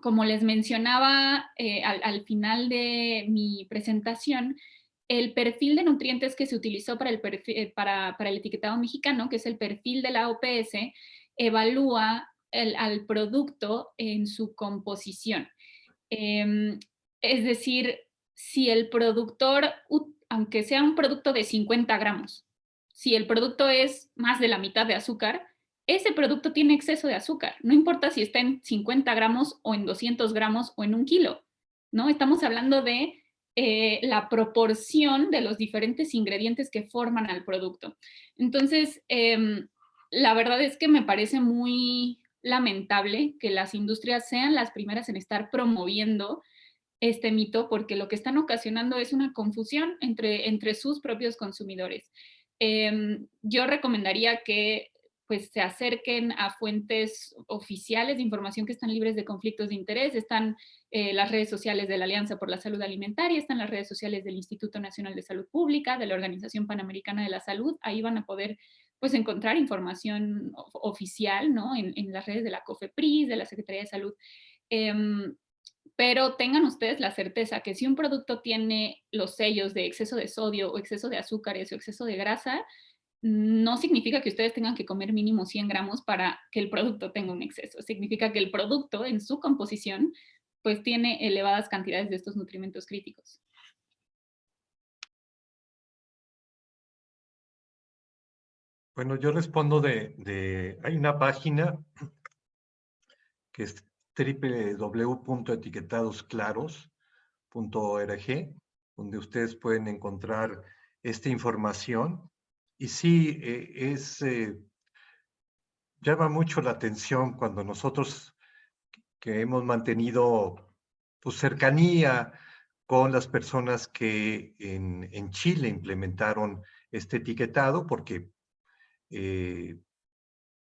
Como les mencionaba al final de mi presentación, el perfil de nutrientes que se utilizó para el etiquetado mexicano, que es el perfil de la OPS, evalúa al producto en su composición. Es decir, si el productor, aunque sea un producto de 50 gramos, si el producto es más de la mitad de azúcar, ese producto tiene exceso de azúcar. No importa si está en 50 gramos o en 200 gramos o en 1 kilo, ¿no? Estamos hablando de la proporción de los diferentes ingredientes que forman al producto. Entonces, la verdad es que me parece muy lamentable que las industrias sean las primeras en estar promoviendo este mito, porque lo que están ocasionando es una confusión entre sus propios consumidores. Yo recomendaría que pues se acerquen a fuentes oficiales de información que están libres de conflictos de interés. Están las redes sociales de la Alianza por la Salud Alimentaria, están las redes sociales del Instituto Nacional de Salud Pública, de la Organización Panamericana de la Salud. Ahí van a poder pues encontrar información oficial, ¿no? En las redes de la COFEPRIS, de la Secretaría de Salud. Pero tengan ustedes la certeza que si un producto tiene los sellos de exceso de sodio o exceso de azúcares o exceso de grasa, no significa que ustedes tengan que comer mínimo 100 gramos para que el producto tenga un exceso. Significa que el producto en su composición pues tiene elevadas cantidades de estos nutrimentos críticos. Bueno, yo respondo hay una página que es www.etiquetadosclaros.org, donde ustedes pueden encontrar esta información. Y sí, llama mucho la atención cuando nosotros que hemos mantenido pues, cercanía con las personas que en Chile implementaron este etiquetado, porque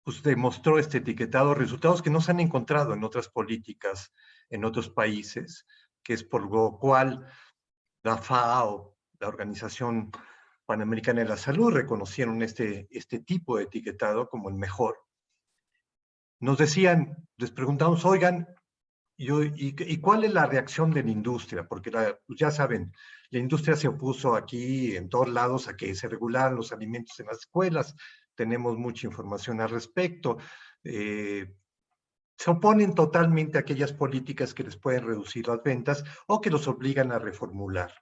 pues demostró este etiquetado resultados que no se han encontrado en otras políticas, en otros países, que es por lo cual la FAO, la Organización Panamericana de la Salud, reconocieron este tipo de etiquetado como el mejor. Nos decían, les preguntamos, oigan, ¿y cuál es la reacción de la industria? Porque ya saben, la industria se opuso aquí en todos lados a que se regularan los alimentos en las escuelas. Tenemos mucha información al respecto. Se oponen totalmente a aquellas políticas que les pueden reducir las ventas o que los obligan a reformular.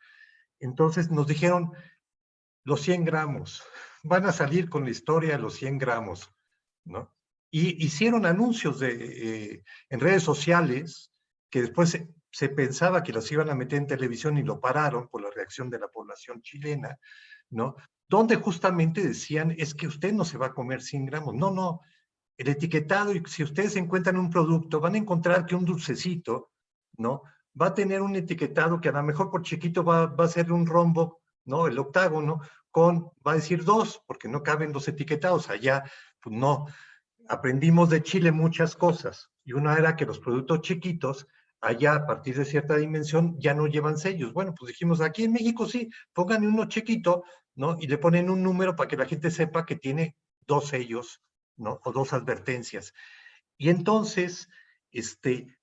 Entonces nos dijeron, los 100 gramos, van a salir con la historia de los 100 gramos, ¿no? Y hicieron anuncios en redes sociales que después se pensaba que los iban a meter en televisión y lo pararon por la reacción de la población chilena, ¿no? Donde justamente decían, es que usted no se va a comer 100 gramos. No, no, el etiquetado, y si ustedes encuentran un producto, van a encontrar que un dulcecito, ¿no? Va a tener un etiquetado que a lo mejor por chiquito va a ser un rombo, ¿no? El octágono, va a decir 2, porque no caben los etiquetados. Allá, pues no. Aprendimos de Chile muchas cosas, y una era que los productos chiquitos, allá a partir de cierta dimensión, ya no llevan sellos. Bueno, pues dijimos, aquí en México sí, pongan uno chiquito, ¿no? Y le ponen un número para que la gente sepa que tiene 2 sellos, ¿no? O 2 advertencias. Y entonces,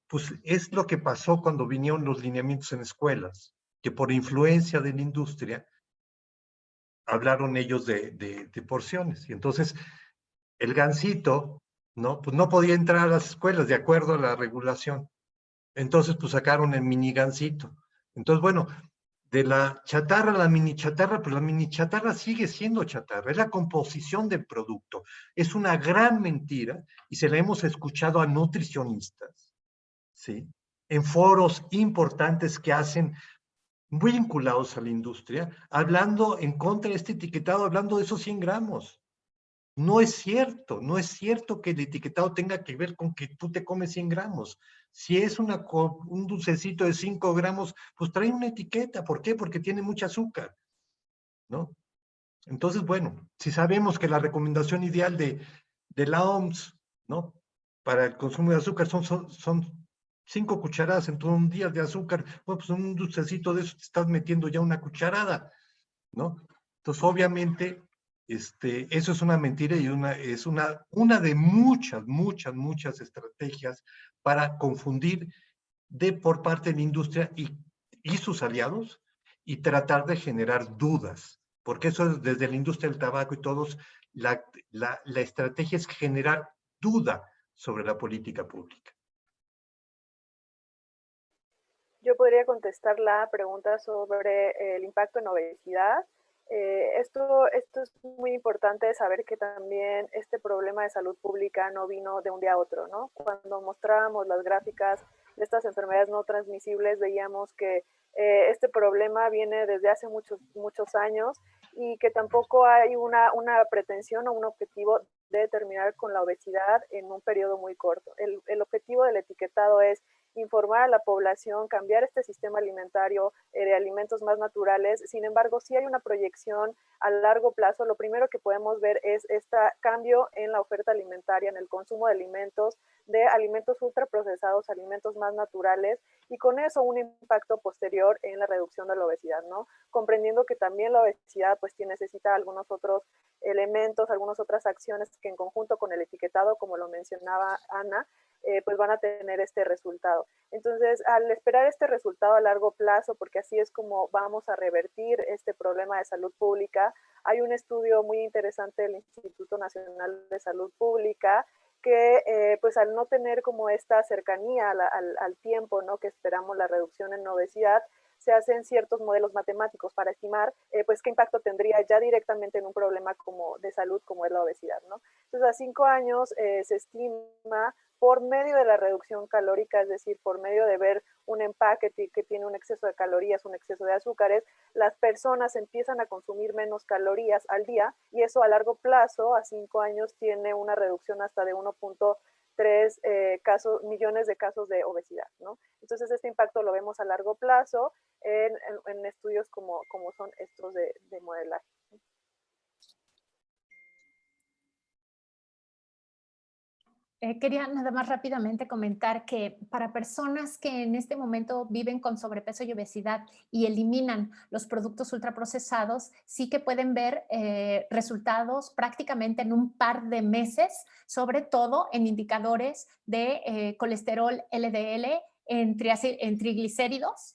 pues es lo que pasó cuando vinieron los lineamientos en escuelas, que por influencia de la industria, hablaron ellos de porciones. Y entonces, el gansito, ¿no? Pues no podía entrar a las escuelas de acuerdo a la regulación. Entonces, pues sacaron el mini gansito. Entonces, bueno, de la chatarra a la mini chatarra, pues la mini chatarra sigue siendo chatarra, es la composición del producto. Es una gran mentira y se la hemos escuchado a nutricionistas, ¿sí? En foros importantes que hacen muy vinculados a la industria, hablando en contra de este etiquetado, hablando de esos 100 gramos. No es cierto, no es cierto que el etiquetado tenga que ver con que tú te comes 100 gramos. Si es un dulcecito de 5 gramos, pues trae una etiqueta. ¿Por qué? Porque tiene mucho azúcar, ¿no? Entonces, bueno, si sabemos que la recomendación ideal de la OMS, ¿no? Para el consumo de azúcar son 5 cucharadas en todo un día de azúcar, bueno, pues un dulcecito de eso te estás metiendo ya una cucharada, ¿no? Entonces, obviamente, eso es una mentira y es una de muchas estrategias para confundir por parte de la industria y sus aliados y tratar de generar dudas, porque eso es desde la industria del tabaco y todos, la estrategia es generar duda sobre la política pública. Yo podría contestar la pregunta sobre el impacto en obesidad. Esto es muy importante saber que también este problema de salud pública no vino de un día a otro, ¿no? Cuando mostrábamos las gráficas de estas enfermedades no transmisibles, veíamos que este problema viene desde hace muchos años y que tampoco hay una pretensión o un objetivo de terminar con la obesidad en un periodo muy corto. El objetivo del etiquetado es informar a la población, cambiar este sistema alimentario de alimentos más naturales. Sin embargo, sí hay una proyección a largo plazo. Lo primero que podemos ver es este cambio en la oferta alimentaria, en el consumo de alimentos ultraprocesados, alimentos más naturales, y con eso un impacto posterior en la reducción de la obesidad, ¿no? Comprendiendo que también la obesidad pues necesita algunos otros elementos, algunas otras acciones que en conjunto con el etiquetado, como lo mencionaba Ana, pues van a tener este resultado. Entonces, al esperar este resultado a largo plazo, porque así es como vamos a revertir este problema de salud pública, hay un estudio muy interesante del Instituto Nacional de Salud Pública que pues al no tener como esta cercanía al tiempo, ¿no?, que esperamos la reducción en obesidad, se hacen ciertos modelos matemáticos para estimar pues qué impacto tendría ya directamente en un problema como de salud como es la obesidad, ¿no? Entonces, a 5 años se estima por medio de la reducción calórica, es decir, por medio de ver un empaque que tiene un exceso de calorías, un exceso de azúcares, las personas empiezan a consumir menos calorías al día y eso a largo plazo, a 5 años, tiene una reducción hasta de 1.3 millones de casos de obesidad, ¿no? Entonces, este impacto lo vemos a largo plazo en estudios como son estos de modelaje. Quería nada más rápidamente comentar que para personas que en este momento viven con sobrepeso y obesidad y eliminan los productos ultraprocesados, sí que pueden ver resultados prácticamente en un par de meses, sobre todo en indicadores de colesterol LDL, en triglicéridos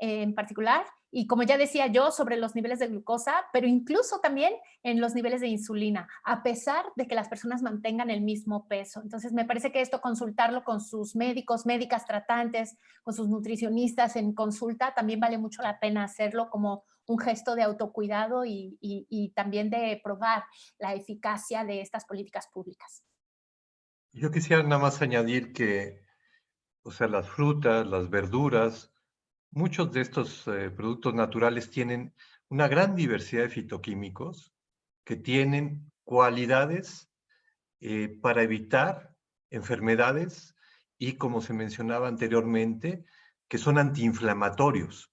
en particular, y como ya decía yo, sobre los niveles de glucosa, pero incluso también en los niveles de insulina, a pesar de que las personas mantengan el mismo peso. Entonces, me parece que esto, consultarlo con sus médicos, médicas tratantes, con sus nutricionistas en consulta, también vale mucho la pena hacerlo como un gesto de autocuidado y también de probar la eficacia de estas políticas públicas. Yo quisiera nada más añadir que, o sea, las frutas, las verduras, muchos de estos productos naturales tienen una gran diversidad de fitoquímicos que tienen cualidades para evitar enfermedades y, como se mencionaba anteriormente, que son antiinflamatorios.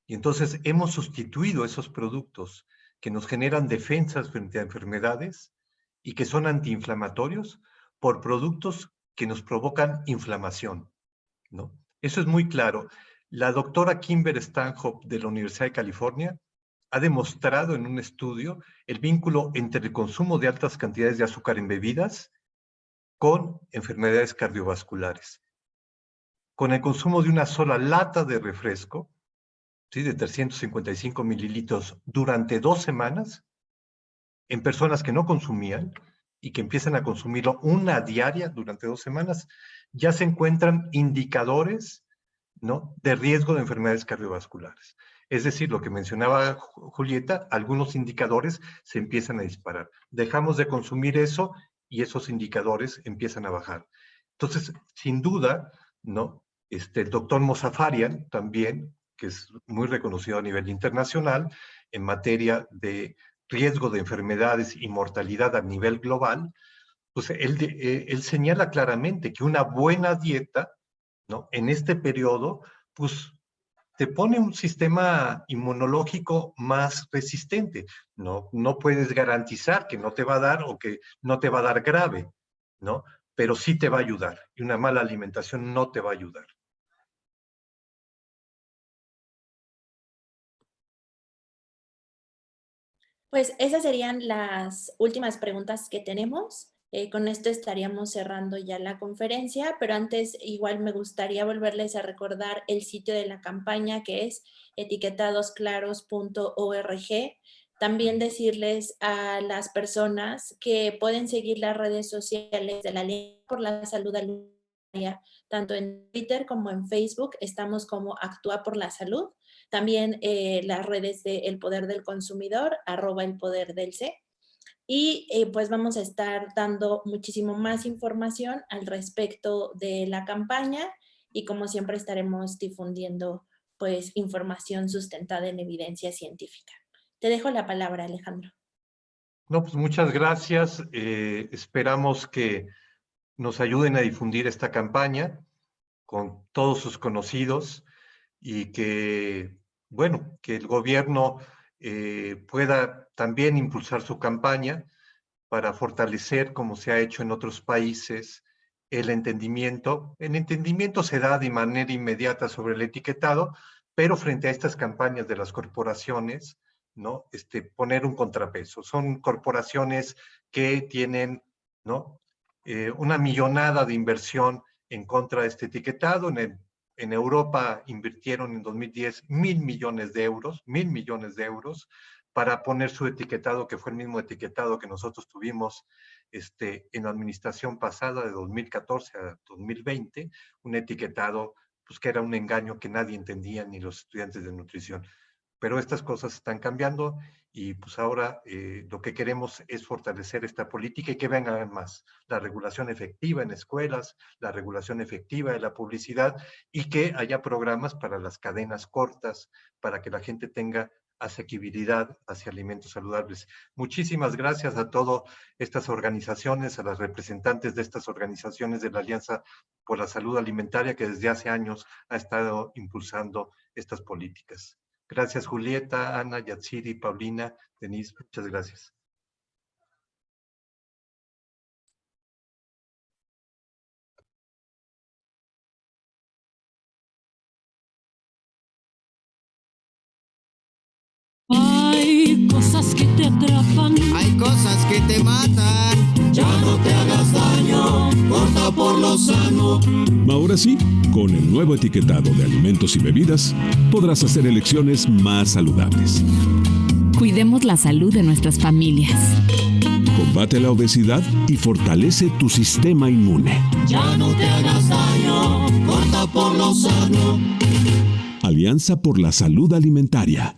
Y entonces hemos sustituido esos productos que nos generan defensas frente a enfermedades y que son antiinflamatorios por productos que nos provocan inflamación, ¿no? Eso es muy claro. La doctora Kimber Stanhope de la Universidad de California ha demostrado en un estudio el vínculo entre el consumo de altas cantidades de azúcar en bebidas con enfermedades cardiovasculares. Con el consumo de una sola lata de refresco, ¿sí?, de 355 mililitros durante 2 semanas, en personas que no consumían y que empiezan a consumirlo una diaria durante 2 semanas, ya se encuentran indicadores, ¿no?, de riesgo de enfermedades cardiovasculares. Es decir, lo que mencionaba Julieta, algunos indicadores se empiezan a disparar. Dejamos de consumir eso y esos indicadores empiezan a bajar. Entonces, sin duda, ¿no?, el doctor Mozaffarian también, que es muy reconocido a nivel internacional en materia de riesgo de enfermedades y mortalidad a nivel global, pues él señala claramente que una buena dieta, ¿no?, en este periodo, pues te pone un sistema inmunológico más resistente. No puedes garantizar que no te va a dar o que no te va a dar grave, ¿no? Pero sí te va a ayudar. Y una mala alimentación no te va a ayudar. Pues esas serían las últimas preguntas que tenemos. Con esto estaríamos cerrando ya la conferencia, pero antes igual me gustaría volverles a recordar el sitio de la campaña, que es etiquetadosclaros.org. También decirles a las personas que pueden seguir las redes sociales de la Alianza por la Salud Alimentaria, tanto en Twitter como en Facebook. Estamos como Actúa por la Salud. También las redes de El Poder del Consumidor, @elpoderdelc. Y pues vamos a estar dando muchísimo más información al respecto de la campaña y como siempre estaremos difundiendo pues información sustentada en evidencia científica. Te dejo la palabra, Alejandro. No, pues muchas gracias. Esperamos que nos ayuden a difundir esta campaña con todos sus conocidos y que, bueno, que el gobierno pueda también impulsar su campaña para fortalecer, como se ha hecho en otros países, el entendimiento. El entendimiento se da de manera inmediata sobre el etiquetado, pero frente a estas campañas de las corporaciones, ¿no? Poner un contrapeso. Son corporaciones que tienen, ¿no?, una millonada de inversión en contra de este etiquetado. En Europa invirtieron en 2010 1.000 millones de euros para poner su etiquetado, que fue el mismo etiquetado que nosotros tuvimos en la administración pasada de 2014 a 2020, un etiquetado pues, que era un engaño que nadie entendía, ni los estudiantes de nutrición. Pero estas cosas están cambiando y pues ahora lo que queremos es fortalecer esta política y que vengan más. La regulación efectiva en escuelas, la regulación efectiva de la publicidad y que haya programas para las cadenas cortas, para que la gente tenga asequibilidad hacia alimentos saludables. Muchísimas gracias a todas estas organizaciones, a las representantes de estas organizaciones de la Alianza por la Salud Alimentaria que desde hace años ha estado impulsando estas políticas. Gracias, Julieta, Ana, Yatsiri, Paulina, Denise, muchas gracias. Hay cosas que te atrapan, hay cosas que te matan. Ya no te hagas daño, corta por lo sano. Ahora sí, con el nuevo etiquetado de alimentos y bebidas, podrás hacer elecciones más saludables. Cuidemos la salud de nuestras familias. Combate la obesidad y fortalece tu sistema inmune. Ya no te hagas daño, corta por lo sano. Alianza por la Salud Alimentaria.